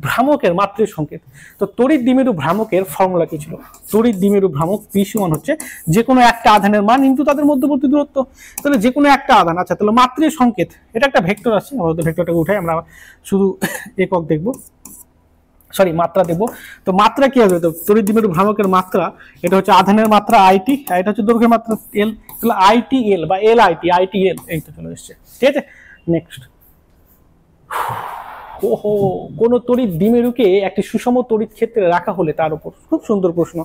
ভ্রামকের মাত্রিক সংকেত। তো তড়িৎ দ্বিমেরু ভ্রামকের ফর্মুলা কি ছিল? তড়িৎ দ্বিমেরু ভ্রামক P1 হচ্ছে যে কোনো একটা আধানের মান ইনটু তাদের মধ্যবর্তী দূরত্ব। তাহলে যে কোনো একটা আধান, আচ্ছা তাহলে মাত্রিক সংকেত, এটা একটা ভেক্টর আছে, আমাদের ভেক্টরটাকে উঠাই, আমরা শুধু একক দেখব, সরি মাত্রা দেখব। তো মাত্রা কি হবে? তো তড়িৎ দ্বিমেরু ভ্রামকের মাত্রা, এটা হচ্ছে আধানের মাত্রা আইটি, আর এটা হচ্ছে দৈর্ঘ্যের মাত্রা এল। তাহলে আইটি এল বা এল আইটি, আইটি এল, এই তো চলে এসছে, ঠিক আছে? নেক্সট, ওহো, কোন তড়িৎ দ্বিমেরুকে একটি সুষম তড়িৎ ক্ষেত্রে রাখা হলে তার উপর, খুব সুন্দর প্রশ্ন,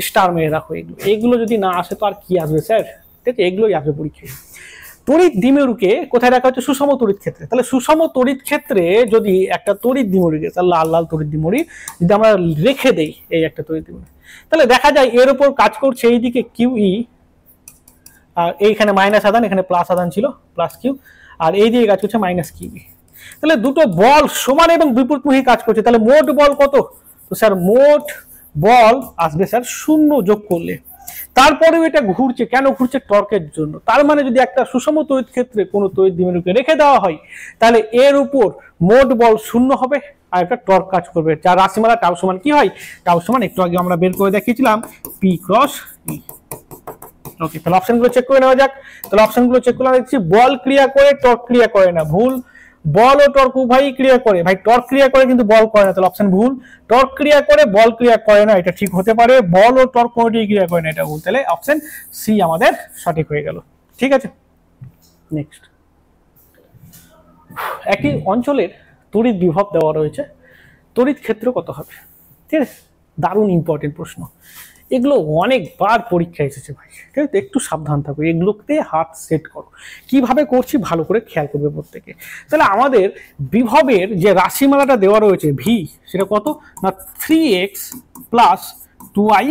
স্টার মেরে রাখো। এগুলো যদি না আসে তো আর কি আসবে স্যার, ঠিক আছে? এগুলোই আসবে পরীক্ষায়। তড়িৎ দ্বিমেরুকে কোথায় রাখা হচ্ছে? সুষম তড়িৎ ক্ষেত্রে। তাহলে সুষম তড়িৎ ক্ষেত্রে যদি একটা তড়িৎ দ্বিমেরুকে, তাহলে লাল লাল তড়িৎ দ্বিমেরু যদি আমরা রেখে দেই, এই একটা তড়িৎ দ্বিমেরু, তাহলে দেখা যায় এর উপর কাজ করছে এইদিকে QE, আর এইখানে মাইনাস আধান, এখানে প্লাস আধান ছিল, প্লাস কিউ, আর এই দিকে কাজ করছে মাইনাস QE। তাহলে দুটো বল সমান এবং বিপরীতমুখী কাজ করছে, তাহলে মোট বল কত? তো স্যার মোট বল আসবে স্যার 0 যোগ করলে। তারপরেও এটা ঘুরছে, কেন ঘুরছে? টর্কের জন্য। তার মানে যদি একটা সুষম তড়িৎ ক্ষেত্রে কোনো তড়িৎ দ্বিমেরুকে রেখে দেওয়া হয়, তাহলে এর উপর মোট বল 0 হবে, আর একটা টর্ক কাজ করবে, যার রাশিমালা টাউ সমান কি হয়? টাউ সমান একটু আগে আমরা বের করে দেখিয়েছিলাম P × E। ওকে, তাহলে অপশনগুলো চেক করে নেওয়া যাক। তাহলে অপশনগুলো চেক করে দেখছি, বল ক্রিয়া করে, টর্ক ক্রিয়া করে না, ভুল। বল ও টর্ক উভয়ই ক্রিয়া করে, ভাই টর্ক ক্রিয়া করে কিন্তু বল করে না, তাহলে অপশন ভুল। টর্ক ক্রিয়া করে, বল ক্রিয়া করে না, এটা ঠিক হতে পারে। বল ও টর্ক কোনটিই ক্রিয়া করে না, এটা ভুল। তাহলে অপশন সি আমাদের সঠিক হয়ে গেল, ঠিক আছে? নেক্সট, একই অঞ্চলের তড়িৎ বিভব দেওয়া রয়েছে, তড়িৎ ক্ষেত্র কত হবে? ঠিক আছে, দারুণ ইম্পর্টেন্ট প্রশ্ন, এগুলো অনেকবার পরীক্ষা এসেছে ভাই, ঠিক আছে? একটু সাবধান থাকো, এগুলোতে হাত সেট করো। কিভাবে করছি ভালো করে খেয়াল করবে প্রত্যেকে। তাহলে আমাদের বিভবের যে রাশিমালাটা দেওয়া রয়েছে ভি, সেটা কত না 3x + 2y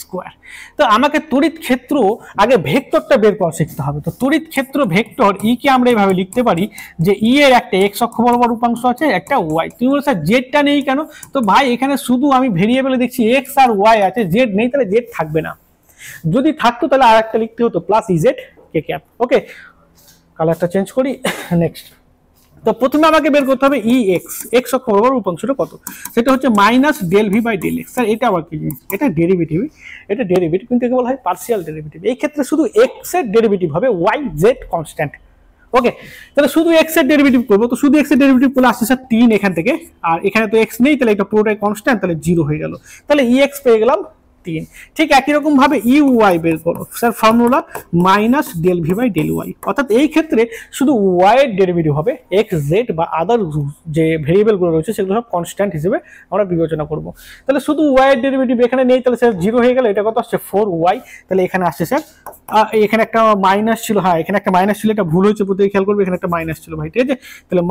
স্কোয়ার। তো আমাকে তড়িৎ ক্ষেত্র আগে ভেক্টরটা বের করা শিখতে হবে। তো তড়িৎ ক্ষেত্র ভেক্টর ই কে আমরা এইভাবে লিখতে পারি যে ই এর একটা এক্স অক্ষ বরাবর উপাংশ আছে, একটা ওয়াই। তুমি বলো স্যার জেডটা নেই কেন? তো ভাই এখানে শুধু আমি ভেরিয়েবলে দেখছি এক্স আর ওয়াই আছে, জেড নেই, তাহলে জেড থাকবে না। যদি থাকতো তাহলে আর একটা লিখতে হতো প্লাস ইজেড কে ক্যাপ। ওকে, কালারটা চেঞ্জ করি। নেক্সট, তো প্রথমে আমাকে বের করতে হবে ই এক্স অক্ষ বরাবর উপাংশটা কত, সেটা হচ্ছে -del_v/del x। স্যার এটা আবার কি জিনিস? এটা ডেরিভেটিভ, এটা ডেরিভেটিভ কিন্তু একে বলা হয় পার্সিয়াল ডেরিভেটিভ। এই ক্ষেত্রে শুধু এক্স এর ডেরিভেটিভ হবে, ওয়াই জেড কনস্ট্যান্ট। ওকে, তাহলে শুধু এক্স এর ডেরিভেটিভ করবো, তো শুধু এক্স এর ডেরিভেটিভ করলে আসছে স্যার 3 এখান থেকে, আর এখানে তো এক্স নেই, তাহলে এটা পুরোটাই কনস্ট্যান্ট, তাহলে 0 হয়ে গেল। তাহলে ই এক্স পেয়ে গেলাম 3। ঠিক একই রকম ভাবে ইউ ওয়াই বের করো, স্যার ফর্মুলা -del_v/del y। অর্থাৎ এই ক্ষেত্রে শুধু ওয়াই এর ডেরিভেটিভ হবে, এক্স জেড বা আদার যে ভেরিয়েবলগুলো রয়েছে সেগুলো সব কনস্ট্যান্ট হিসেবে আমরা বিবেচনা করব। তাহলে শুধু ওয়াই এর ডেরিভেটিভ এখানে নেই, তাহলে স্যার 0 হয়ে গেল। এটা কত আসছে 4y। তাহলে এখানে আসছে স্যার, এখানে একটা মাইনাস ছিল, হ্যাঁ এখানে একটা মাইনাস ছিল, এটা ভুল হয়েছে, প্রত্যেকে খেয়াল করবে, এখানে একটা মাইনাস ছিল ভাই, ঠিক আছে? তাহলে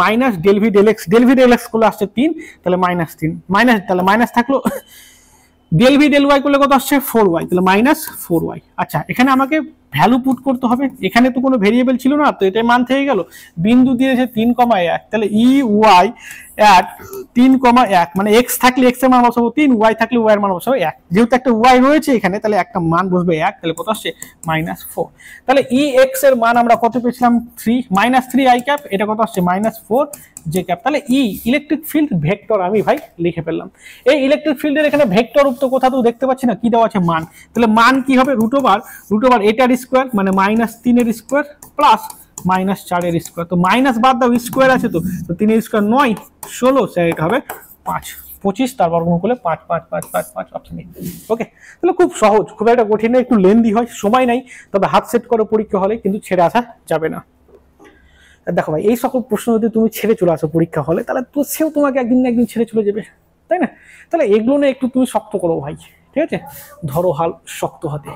-del_v/del_x, del_v/del_x করলে আসছে 3, তাহলে -3 মাইনাস, তাহলে মাইনাস থাকলো del_v/del_y করলে কত আসছে 4y, তাহলে -4y। আচ্ছা, এখানে আমাকে ভ্যালু পুট করতে হবে, এখানে তো কোনো ভেরিয়েবল ছিল না, তো এটাই মান থেকে গেল। বিন্দু দিয়েছে 3,1, তাহলে ই ওয়াই এট 3,1 মানে x থাকলে x এর মান বসাবো 3, y থাকলে y এর মান বসাবো 1। যেহেতু একটা y রয়েছে এখানে, তাহলে একটা মান বসবে 1, তাহলে কত আসছে -4। তাহলে ই এক্স এর মান আমরা কত পেয়েছিলাম 3, -3i ক্যাপ, এটা কত আসছে -4 জে ক্যাপ। তাহলে ই ইলেকট্রিক ফিল্ড ভেক্টর আমি ভাই লিখে ফেললাম। এই ইলেকট্রিক ফিল্ডের এখানে ভেক্টর রূপ তো কোথাও দেখতে পাচ্ছি না, কি দেওয়া আছে মান। তাহলে মান কি হবে? √ওভার এটার স্কোয়ার মানে -3 এর স্কোয়ার প্লাস -4 স্কোয়ার, তো মাইনাস বাদ দাও, স্কোয়ার আছে তো 3 স্কোয়ার 9, 16, স্যার এটা হবে 5, 25, তার বর্গমূল করলে 5 5 5 5 5, অপশন এ। ওকে, তাহলে খুব সহজ, খুব একটা কঠিন না, একটু লেন্দি হয়, সময় নাই, তবে হাত সেট করো পরীক্ষা হলে, কিন্তু ছেড়ে আসা যাবে না। দেখো ভাই, এই সকল প্রশ্ন যদি তুমি ছেড়ে চলে আসো পরীক্ষা হলে, তাহলে তো সেও তোমাকে একদিন না একদিন ছেড়ে চলে যাবে, তাই না? তাহলে এগুলো নিয়ে একটু তুমি শক্ত করো ভাই, ঠিক আছে? ধরো হাল শক্ত হাতে।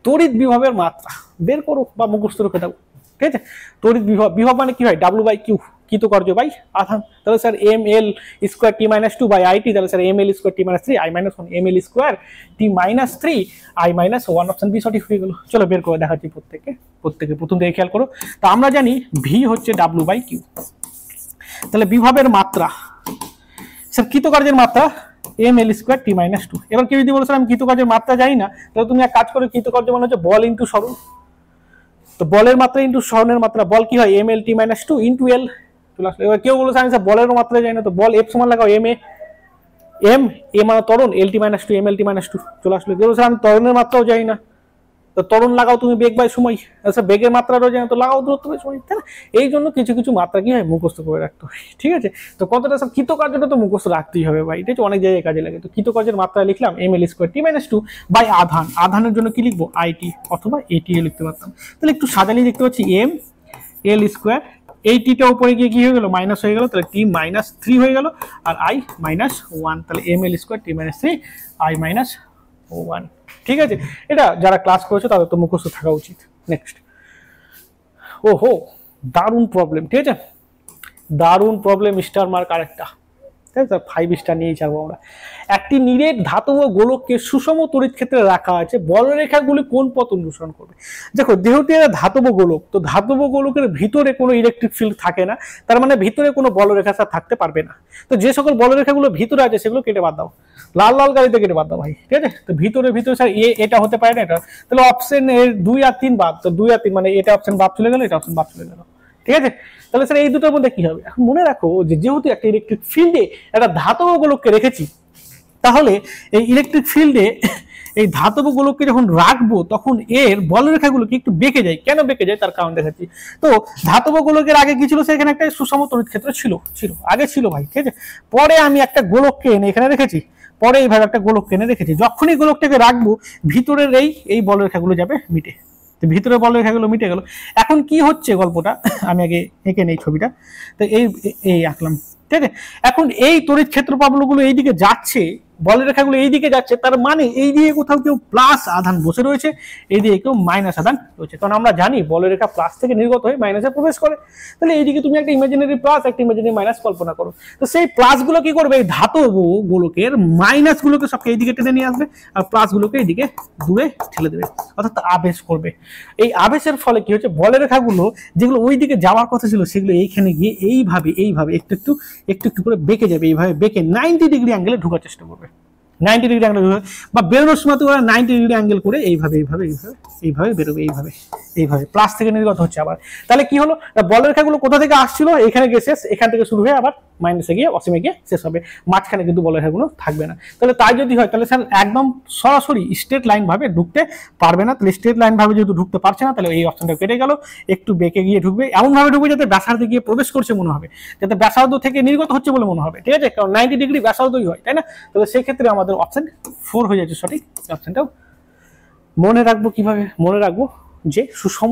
তড়িৎ বিভবের মাত্রা বের করো বা মুখস্থ রেখে দাও, ঠিক আছে? তড়িৎ বিভব, বিভব মানে কি হয়? W/Q, কৃতকার্য বাই আধান। তাহলে sir ml square t - 2 by IT, তাহলে sir ml square t - 3 I - 1 ml square t - 3 I - 1, option B সঠিক হয়ে গেল। চলো বের করে দেখাচ্ছি প্রত্যেকে প্রথম থেকে খেয়াল করো। তা আমরা জানি V হচ্ছে W/Q, তাহলে বিভবের মাত্রা, স্যার কৃতকার্যের মাত্রা ml স্কোয়ার t - 2। এবার কেউ যদি বলো স্যার আমি কৃতকার্যের মাত্রা জানি না, তাহলে তুমি এক কাজ করো, কৃতকার্য মানে হচ্ছে বল ইন্টু সরণ, তো বলের মাত্রা ইন্টু সরণের মাত্রা, বল কি হয়? ml t - 2 into l। এবার কেউ বলেছে আমি স্যার বলের মাত্রা জানি না, তো বল F সমান লাগাও m মানে ত্বরণ, l t - 2 ml t - 2 চলে আসলো। কেউ বলছে আমি ত্বরণের মাত্রাও জানি না, তো ত্বরণ লাগাও তুমি বেগ বাই সময়, আচ্ছা বেগের মাত্রাটাও জানো, তো লাগাও দূরত্ব বাই সময়, তাই না? এই জন্য কিছু কিছু মাত্রা কি হয় মুখস্থ করে রাখতে হয়, ঠিক আছে? তো কতটা সব কৃতকার্যটা তো মুখস্থ রাখতেই হবে ভাই, এটা হচ্ছে অনেক জায়গায় কাজে লাগে। তো কৃতকার্যের মাত্রা লিখলাম ml স্কোয়ার t - 2 বাই আধান, আধানের জন্য কি লিখবো? IT অথবা ATA লিখতে পারতাম। তাহলে একটু সাজালি দেখতে পাচ্ছি ml স্কোয়ার, এই টিটা উপরে গিয়ে কি হয়ে গেল? মাইনাস হয়ে গেল, তাহলে t - 3 হয়ে গেল, আর I - 1, তাহলে ml স্কোয়ার t - 3 I - 1। ঠিক আছে, এটা যারা ক্লাস করেছে তাদের তো মুখস্থ থাকা উচিত। নেক্সট, ওহো দারুণ প্রবলেম, ঠিক আছে, দারুণ প্রবলেম, স্টার মার্ক আরেকটা, ঠিক আছে, 5 স্টার নিয়ে যাবো আমরা। একটি নিরেট ধাতব গোলককে সুষম তড়িৎ ক্ষেত্রে রাখা আছে, বলরেখাগুলি কোন পথ অনুসরণ করবে? দেখো যেহেতু এরা ধাতব গোলক, তো ধাতব গোলকের ভিতরে কোনো ইলেকট্রিক ফিল্ড থাকে না, তার মানে ভিতরে কোনো বলরেখা থাকতে পারবে না। তো যে সকল বলরেখাগুলো ভিতরে আছে সেগুলো কেটে বাদ দাও, লাল লাল গাড়িতে কেটে বাদ দাও ভাই, ঠিক আছে? তো ভিতরে স্যার এটা হতে পারে না, এটা, তাহলে অপশন এর 2 আর 3 বাদ, তো 2 আর 3 মানে এটা অপশন বাদ চলে গেল, এটা অপশন বাদ চলে গেল, ঠিক আছে? তাহলে স্যার এই দুটোর মধ্যে কি হবে? এখন মনে রাখো যে যেহেতু একটা ইলেকট্রিক ফিল্ডে একটা ধাতব গোলককে রেখেছি, তাহলে এই ইলেকট্রিক ফিল্ডে এই ধাতব গোলককে যখন রাখবো তখন এর বলরেখাগুলোকে একটু বেঁকে যায়। কেন বেঁকে যায় তার কারণ দেখাচ্ছি। তো ধাতব গোলকের আগে কি ছিল? সেখানে একটা সুষম তড়িৎ ক্ষেত্র ছিল আগে ছিল ভাই, ঠিক আছে? পরে আমি একটা গোলককে এনে এখানে রেখেছি, পরে এইভাবে একটা গোলককে এনে রেখেছি, যখনই গোলকটাকে রাখবো ভিতরের এই বলরেখাগুলো যাবে মিটে, তো ভিতরে বলরেখাগুলো মিটে গেল। এখন কি হচ্ছে গল্পটা, আমি আগে এঁকে নেই ছবিটা, তো এই আঁকলাম, ঠিক আছে? এখন এই তড়িৎ ক্ষেত্র পাবলগুলো এইদিকে যাচ্ছে, বলরেখাগুলো এইদিকে যাচ্ছে, তার মানে এই দিকে কোথাও কেউ প্লাস আধান বসে রয়েছে, এই দিকে কেউ মাইনাস আধান রয়েছে, কারণ আমরা জানি বলরেখা প্লাস থেকে নির্গত হয়ে মাইনাসে প্রবেশ করে। তাহলে এইদিকে তুমি একটা ইমাজিনারি প্লাস একটা ইমাজিনারি মাইনাস কল্পনা করো, তো সেই প্লাস গুলো কি করবে? এই ধাতব গোলকের মাইনাস গুলোকে সবকে এইদিকে টেনে নিয়ে আসবে, আর প্লাস গুলোকে এইদিকে দূরে ঠেলে দেবে, অর্থাৎ আবেশ করবে। এই আবেশের ফলে কি হচ্ছে? বলরেখাগুলো যেগুলো ওই দিকে যাওয়ার কথা ছিল সেগুলো এইখানে গিয়ে এইভাবে একটু একটু করে বেঁকে যাবে, এইভাবে বেঁকে 90 ডিগ্রি অ্যাঙ্গেলে ঢোকার চেষ্টা করবে, 90 ডিগ্রি অ্যাঙ্গেল বা বেরোনোর সময় তো ওরা 90 ডিগ্রি অ্যাঙ্গেল করে এইভাবে বেরোবে, এইভাবে প্লাস থেকে নির্গত হচ্ছে আবার। তাহলে কি হলো? বলরেখাগুলো কোথা থেকে আসছিল? এখানে গিয়ে শেষ, এখান থেকে শুরু হয়ে আবার মাইনাসে গিয়ে অসীমে গিয়ে শেষ হবে, মাঝখানে কিন্তু বলরেখাগুলো থাকবে না। তাহলে তাই যদি হয় তাহলে স্যার একদম সরাসরি স্ট্রেট লাইন ভাবে ঢুকতে পারবে না। তাহলে স্ট্রেট লাইন ভাবে যেহেতু ঢুকতে পারছে না, তাহলে এই অপশনটা কেটে গেল। একটু বেঁকে গিয়ে ঢুকবে, এমন ভাবে ঢুকবে যাতে ব্যাসার্ধে গিয়ে প্রবেশ করছে মনে হবে, যাতে ব্যাসার্ধ থেকে নির্গত হচ্ছে বলে মনে হবে, ঠিক আছে? কারণ 90 ডিগ্রি ব্যাসার্ধই হয়, তাই না? তাহলে সেই ক্ষেত্রে আমাদের অপশন 4 হয়ে যাচ্ছে সঠিক। অপশনটাও মনে রাখবো কিভাবে? মনে রাখবো যে সুষম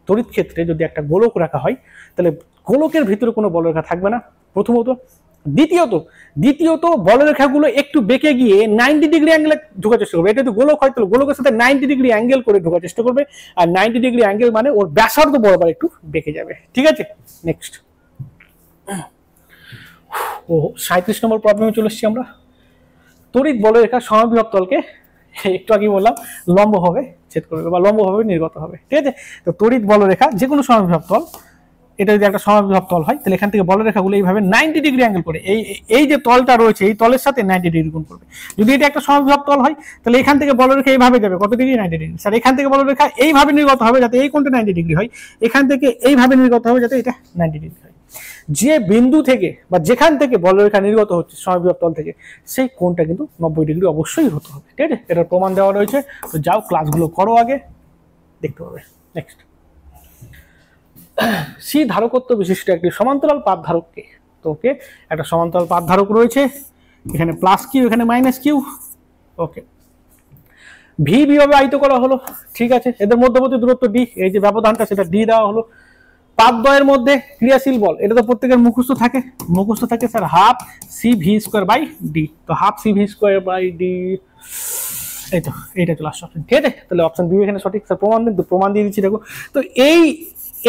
তড়িৎ ক্ষেত্রে যদি একটা গোলক রাখা হয় তাহলে গোলকের ভিতরে কোনো বলরেখা থাকবে না, প্রথমত। দ্বিতীয়ত বলরেখাগুলো একটু বেঁকে গিয়ে 90 ডিগ্রি অ্যাঙ্গেলে ঢোকার চেষ্টা করবে। এটা যদি গোলক হয় তাহলে গোলকের সাথে 90 ডিগ্রি অ্যাঙ্গেল করে ঢোকার চেষ্টা করবে, আর 90 ডিগ্রি অ্যাঙ্গেল মানে ওর ব্যাসার্ধ বরাবর একটু বেঁকে যাবে, ঠিক আছে? নেক্সট, ও 37 নম্বর প্রবলেমে চলে এসেছি আমরা। তড়িৎ বলরেখা সমবিভব তলকে একটু আগে বললাম লম্বভাবে ছেদ করবে বা লম্বভাবে নির্গত হবে, ঠিক আছে? তো তড়িৎ বলরেখা যে কোনো সমবিভব তল, এটা যদি একটা সমবিভব তল হয় তাহলে এখান থেকে বলরেখাগুলো এইভাবে 90 ডিগ্রি অ্যাঙ্গেল করে এই যে তলটা রয়েছে এই তলের সাথে 90 ডিগ্রি কোণ করবে। যদি এটা একটা সমবিভব তল হয় তাহলে এখান থেকে বলরেখা এইভাবে যাবে, কত ডিগ্রি? 90 ডিগ্রি। স্যার এখান থেকে বলরেখা এইভাবে নির্গত হবে যাতে এই কোণটা 90 ডিগ্রি হয়, এখান থেকে এইভাবে নির্গত হবে যাতে এটা 90 ডিগ্রি হয়। যে বিন্দু থেকে বা যেখান থেকে বলরেখা নির্গত হচ্ছে সমবিভব তল থেকে, সেই কোণটা কিন্তু 90 ডিগ্রি অবশ্যই হতে হবে, ঠিক আছে? এটার প্রমাণ দেওয়া রয়েছে, তো যাও ক্লাসগুলো করো আগে, দেখতে পাবে। নেক্সট, সি ধারকত্ব বিশিষ্ট একটি সমান্তরাল পাত ধারককে, তো ওকে একটা সমান্তরাল পাত ধারক রয়েছে, এখানে প্লাস কিউ এখানে মাইনাস কিউ, ওকে ভি বিভাবে আহিত করা হলো, ঠিক আছে। এদের মধ্যবর্তী দূরত্ব ডি, এই যে ব্যবধানটা সেটা ডি দেওয়া হলো। পাতদ্বয়ের মধ্যে ক্রিয়াশীল বল, এটা তো প্রত্যেকের মুখস্থ থাকে sir half C V square by D, তো half C V square by D, এই তো এইটা চলে আসছে অপশন, ঠিক আছে। তাহলে অপশন বি এখানে সঠিক স্যার, প্রমাণ দিয়ে দিচ্ছি দেখো। তো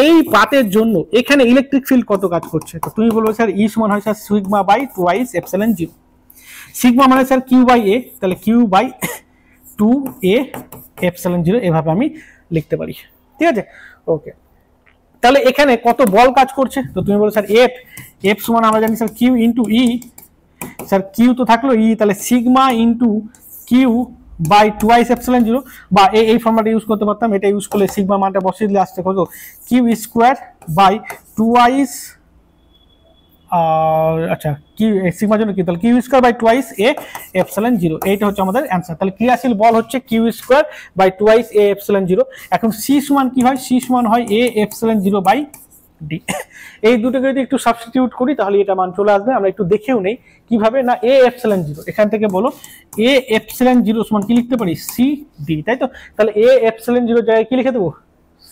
এই পাতের জন্য এখানে ইলেকট্রিক ফিল্ড কত কাজ করছে, তো তুমি বলবো স্যার ই সমান হয় sir sigma by twice epsilon zero. Sigma মানে স্যার কিউ বাই এ, তাহলে Q by 2a epsilon zero, এভাবে আমি লিখতে পারি, ঠিক আছে। ওকে, তাহলে এখানে কত বল কাজ করছে, তো তুমি বলো স্যার এফ সমান আমরা জানি sir Q into E, sir Q তো থাকলো ই, তাহলে sigma into Q by twice epsilon zero, বা এই ফর্মুলাটা ইউজ করতে পারতাম, এটা ইউজ করলে সিগমা মানটা বসিয়ে দিলে আসছে কত কিউ স্কোয়ার বাই টুয়াইস, আচ্ছা কিউ সিগমার জন্য কি, তাহলে Q square by twice A epsilon zero, এইটা হচ্ছে আমাদের অ্যান্সার। তাহলে ক্রিয়াশীল বল হচ্ছে Q square by twice A epsilon zero. এখন সি সমান কি হয়, সি সমান হয় A epsilon zero by D. এই দুটোকে যদি একটু সাবস্টিটিউট করি তাহলে এটা মান চলে আসবে। আমরা একটু দেখেও নেই কিভাবে, না এ এপসিলন জিরো, এখান থেকে বলো এ এপসিলন জিরো সমান কি লিখতে পারি, সি ডি, তাই তো। তাহলে এ এপসিলন জিরো জায়গায় কি লিখে দেবো,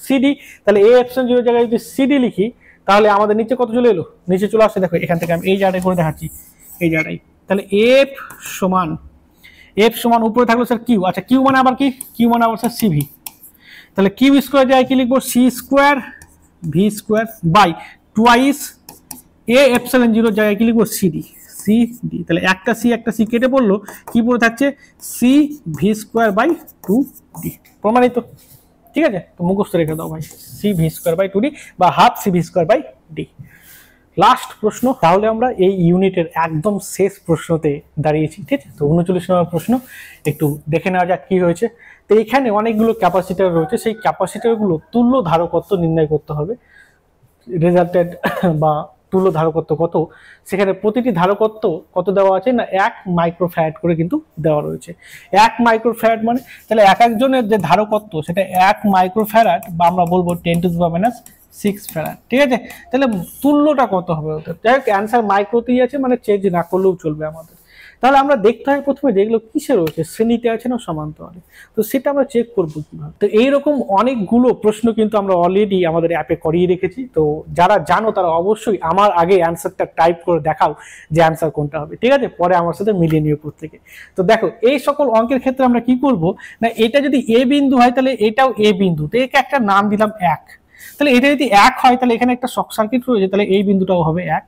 সিডি। তাহলে এ এপসিলন জিরো জায়গায় যদি সিডি লিখি তাহলে আমাদের নিচে কত চলে এলো, নিচে চলে আসছে দেখো, এখান থেকে আমি এই জায়গাটায় করে দেখাচ্ছি, এই জায়গাটাই। তাহলে এফ সমান উপরে থাকলো স্যার কিউ, আচ্ছা কিউ মানে আবার কি, কিউ মানে আবার স্যার সিভি, তাহলে কিউ স্কোয়ার জায়গায় কি লিখবো, C square V square by twice A epsilon zero জায়গায় কি লিখবো, সিডি, তাহলে একটা সি কেটে পড়লো, কি পড়ে থাকছে C V square by 2d, প্রমাণিত, ঠিক আছে। তো মুখস্থ রেখে দাও ভাই, C V square by 2d বা half C V square by D. Last প্রশ্ন, তাহলে আমরা এই ইউনিটের একদম শেষ প্রশ্নতে দাঁড়িয়েছি, ঠিক আছে। তো 39 নম্বর প্রশ্ন, একটু দেখে নেওয়া যাক কি হয়েছে। তো এখানে অনেকগুলো ক্যাপাসিটার রয়েছে, সেই ক্যাপাসিটারগুলো তুল্য ধারকত্ব নির্ণয় করতে হবে, রেজাল্টেড বা তুল্য ধারকত্ব কত, সেখানে প্রতিটি ধারকত্ব কত দেওয়া আছে না 1 মাইক্রোফ্যারাড করে কিন্তু দেওয়া রয়েছে। 1 মাইক্রোফ্যারাড মানে তাহলে এক একজনের যে ধারকত্ব সেটা 1 মাইক্রোফ্যারাড, বা আমরা বলবো 10⁻⁶ ফ্যারাড, ঠিক আছে। তাহলে তুল্যটা কত হবে ওদের, যাই হোক অ্যান্সার মাইক্রোতেই আছে, মানে চেঞ্জ না করলেও চলবে আমাদের। তাহলে আমরা দেখতে হয় প্রথমে যেগুলো কিসে রয়েছে, শ্রেণীতে আছে না সমান্তরালে, তো সেটা আমরা চেক করবো কিভাবে। তো এইরকম অনেকগুলো প্রশ্ন কিন্তু আমরা অলরেডি আমাদের অ্যাপে করিয়ে রেখেছি, তো যারা জানো তারা অবশ্যই আমার আগে অ্যান্সারটা টাইপ করে দেখাও যে অ্যান্সার কোনটা হবে, ঠিক আছে, পরে আমার সাথে মিলিয়ে নিও প্রত্যেকে। তো দেখো এই সকল অঙ্কের ক্ষেত্রে আমরা কি করব না, এটা যদি এ বিন্দু হয় তাহলে এটাও এ বিন্দু, তো একে একটা নাম দিলাম 1, তাহলে এটা যদি 1 হয় তাহলে এখানে একটা শর্ট সার্কিট রয়েছে, তাহলে এই বিন্দুটাও হবে 1।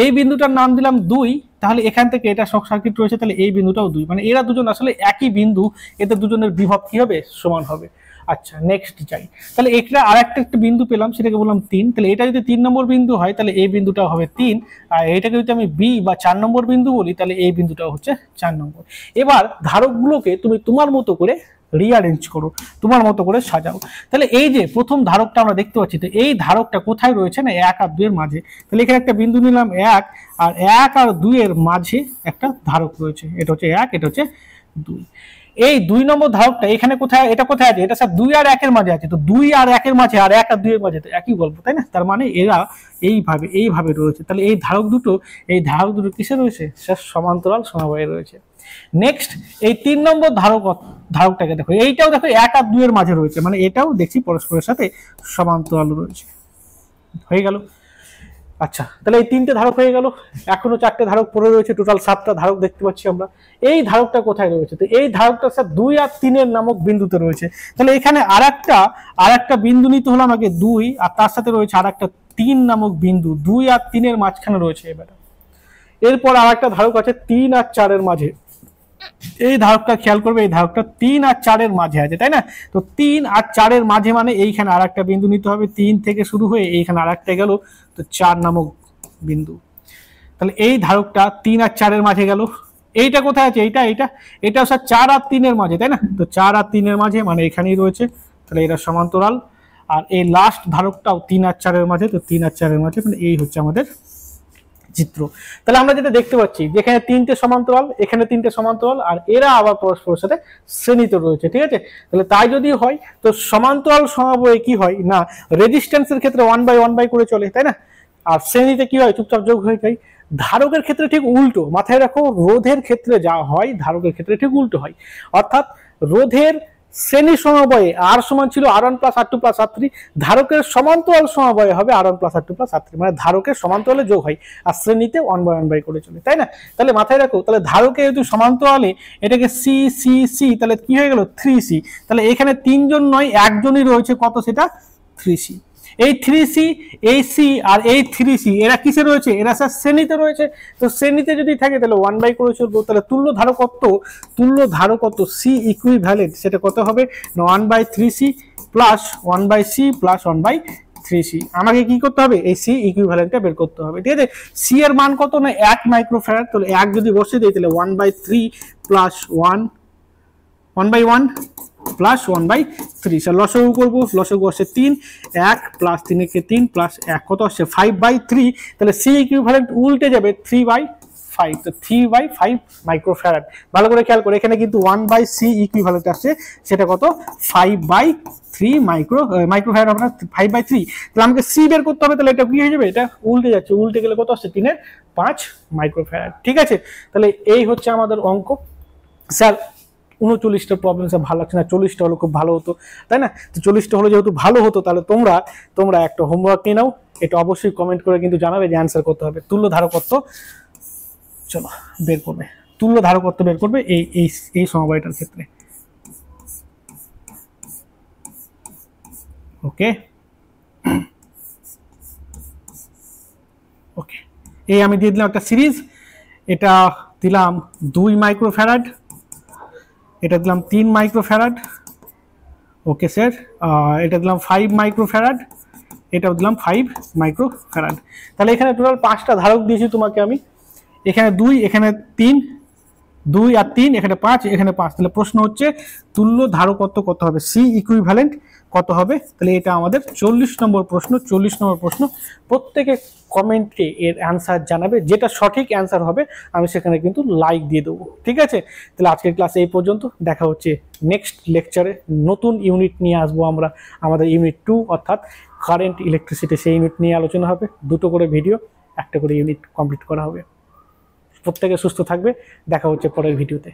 এই বিন্দুটার নাম দিলাম 2, তাহলে এখান থেকে এটা শর্ট সার্কিট রয়েছে, তাহলে এই বিন্দুটাও 2, মানে এরা দুজন আসলে একই বিন্দু, এদের দুজনের বিভব কি হবে, সমান হবে। আচ্ছা নেক্সট যাই, তাহলে এটা আরেকটা একটা বিন্দু পেলাম, সেটাকে বললাম 3, তাহলে এটা যদি 3 নম্বর বিন্দু হয় তাহলে এই বিন্দুটাও হবে 3, আর এটাকে যদি আমি বি বা 4 নম্বর বিন্দু বলি তাহলে এই বিন্দুটাও হচ্ছে 4 নম্বর। এবার ধারকগুলোকে তুমি তোমার মতো করে রিঅ্যারেঞ্জ করো, তোমার মতো করে সাজাও। তাহলে এই যে প্রথম ধারকটা আমরা দেখতে পাচ্ছি, তো এই ধারকটা কোথায় রয়েছে না 1 আর 2 এর মাঝে, তাহলে এখানে একটা বিন্দু নিলাম 1, আর 1 আর 2 এর মাঝে একটা ধারক রয়েছে, এটা হচ্ছে 1, এটা হচ্ছে 2। এই 2 নম্বর ধারকটা এখানে কোথায়, এটা কোথায় আছে, এটা স্যার 2 আর 1 এর মাঝে আছে, তো 2 আর 1 এর মাঝে আর 1 আর 2 এর মাঝে তো একই গল্প, তাই না। তার মানে এরা এইভাবে রয়েছে, তাহলে এই ধারক দুটো কিসে রয়েছে স্যার, সমান্তরাল সমবায়ে রয়েছে। নেক্সট এই 3 নম্বর ধারকটাকে দেখো, এইটাও দেখো 1 আর 2 এর মাঝে রয়েছে, মানে এটাও দেখছি পরস্পরের সাথে সমান্তরাল রয়েছে, হয়ে গেল। আচ্ছা তাহলে এই 3টে ধারক হয়ে গেল, এখনো 4টে ধারক পড়ে রয়েছে, টোটাল 7টা ধারক দেখতে পাচ্ছি আমরা। এই ধারকটা কোথায় রয়েছে, তো এই ধারকটা স্যার 2 আর 3 এর নামক বিন্দুতে রয়েছে, তাহলে এখানে আরেকটা বিন্দু নিতে হলো আমাকে 2, আর তার সাথে রয়েছে আরেকটা 3 নামক বিন্দু, 2 আর 3 এর মাঝখানে রয়েছে। এরপর আরেকটা ধারক আছে 3 আর 4 এর মাঝে, এই ধারকটা খেয়াল করবে, এই ধারকটা 3 আর 4 এর মাঝে আছে, তাই না। তো 3 আর 4 এর মাঝে মানে এইখানে আরেকটা বিন্দু নিতে হবে, 3 থেকে শুরু হয়ে এইখানে আরেকটা গেল, তো 4 নামক বিন্দু। তাহলে এই ধারকটা 3 আর 4 এর মাঝে গেল, এইটা কোথায় আছে, এটা স্যার 4 আর 3 এর মাঝে, তাই না। তো 4 আর 3 এর মাঝে মানে এখানেই রয়েছে, তাহলে এটা সমান্তরাল। আর এই লাস্ট ধারকটাও 3 আর 4 এর মাঝে, তো 3 আর 4 এর মাঝে, মানে এই হচ্ছে আমাদের চিত্র। তাহলে আমরা যেটা দেখতে পাচ্ছি যেখানে তিনটে সমান্তরাল, এখানে তিনটে সমান্তরাল, আর এরা আবার পরস্পরের সাথে শ্রেণীতে রয়েছে, ঠিক আছে। তাহলে তাই যদি হয় তো সমান্তরাল সমবায়ে কি হয় না, রেজিস্ট্যান্সের ক্ষেত্রে 1/1 করে চলে, তাই না, আর শ্রেণীতে কি হয় চুপচাপ যোগ হয়ে যায়। ধারকের ক্ষেত্রে ঠিক উল্টো, মাথায় রাখো, রোধের ক্ষেত্রে যা হয় ধারকের ক্ষেত্রে ঠিক উল্টো হয়। অর্থাৎ রোধের শ্রেণী সমবায়ে আর সমান ছিল R1 + R2 + R3, ধারকের সমান্তরাল সমবায়ে হবে R1 + R2 + R3, মানে ধারকের সমান্তরালে যোগ হয় আর শ্রেণীতে 1/1 করে চলে, তাই না। তাহলে মাথায় রাখো, তাহলে ধারকে যেহেতু সমান্তরালে এটাকে সি সি সি, তাহলে কি হয়ে গেল 3C। তাহলে এখানে তিনজন নয় একজনই রয়েছে, কত সেটা 3C। এই 3C, এই সি আর এই 3C এরা কিসে রয়েছে, এরা স্যার শ্রেণীতে রয়েছে। তো শ্রেণীতে যদি থাকে তাহলে 1 করে চলবো। তাহলে তুল্য ধারকত্ব সি ইকুইভ্যালেন্ট সেটা কত হবে না 1/3C plus 1/C plus 1/3C। আমাকে কি করতে হবে, এই সি ইকুইভ্যালেন্টটা বের করতে হবে, ঠিক আছে। সি এর মান কত না 1 মাইক্রোফ্যারাড। তাহলে 1 যদি বসিয়ে দিই তাহলে 1/3 প্লাস 1/1 প্লাস 1/3। স্যার লসাগু করবো, লসাগু আসছে 3, 1 প্লাস 3 কে 3 প্লাস 1 কত আসছে 5/3। তাহলে সি ইকুইভ্যালেন্ট উল্টে যাবে 3/5, তো 3/5 মাইক্রোফ্যারাড। ভালো করে খেয়াল করে, এখানে কিন্তু 1/C ইকুইভ্যালেন্ট আসছে, সেটা কত 5/3 মাইক্রোফ্যারাড হবে না 5/3। তাহলে আমাকে সি বের করতে হবে, তাহলে এটা কি হয়ে যাবে, এটা উল্টে যাচ্ছে, উল্টে গেলে কত আসছে 3/5 মাইক্রোফ্যারাড, ঠিক আছে। তাহলে এই হচ্ছে আমাদের অঙ্ক। স্যার 39টা প্রবলেম স্যার ভালো লাগছে না, 40টা হলো খুব ভালো হতো, তাই না। তো 40টা হলো যেহেতু ভালো হতো, তাহলে তোমরা একটা হোমওয়ার্ক নিয়ে নাও, এটা অবশ্যই কমেন্ট করে কিন্তু জানাবে যে অ্যান্সার করতে হবে। তুল্য ধারকত্ব চলো বের করবে, তুল্য ধারকত্ব বের করবে এই এই এই সমবায়টার ক্ষেত্রে। ওকে ওকে, এই আমি দিয়ে দিলাম একটা সিরিজ, এটা দিলাম 2 মাইক্রোফ্যারাড, এটা দিলাম 3 মাইক্রোফ্যারাড, ওকে স্যার। এটা দিলাম 5 মাইক্রোফ্যারাড, এটাও দিলাম 5 মাইক্রোফ্যারাড। তাহলে এখানে টোটাল 5টা ধারক দিয়েছি তোমাকে আমি, এখানে 2, এখানে 3, 2 আর 3, এখানে 5, এখানে 5। তাহলে প্রশ্ন হচ্ছে তুল্য ধারকত্ব কত হবে, সি ইকুইভ্যালেন্ট কত হবে। তাহলে এটা আমাদের 40 নম্বর প্রশ্ন। 40 নম্বর প্রশ্ন, প্রত্যেকে কমেন্টে এর অ্যান্সার জানাবে, যেটা সঠিক অ্যান্সার হবে আমি সেখানে কিন্তু লাইক দিয়ে দেবো, ঠিক আছে। তাহলে আজকের ক্লাসে এই পর্যন্ত, দেখা হচ্ছে নেক্সট লেকচারে। নতুন ইউনিট নিয়ে আসবো আমরা, আমাদের ইউনিট 2 অর্থাৎ কারেন্ট ইলেকট্রিসিটি, সেই ইউনিট নিয়ে আলোচনা হবে। 2টো করে ভিডিও, একটা করে ইউনিট কমপ্লিট করা হবে। প্রত্যেকে সুস্থ থাকবে, দেখা হচ্ছে পরের ভিডিওতে।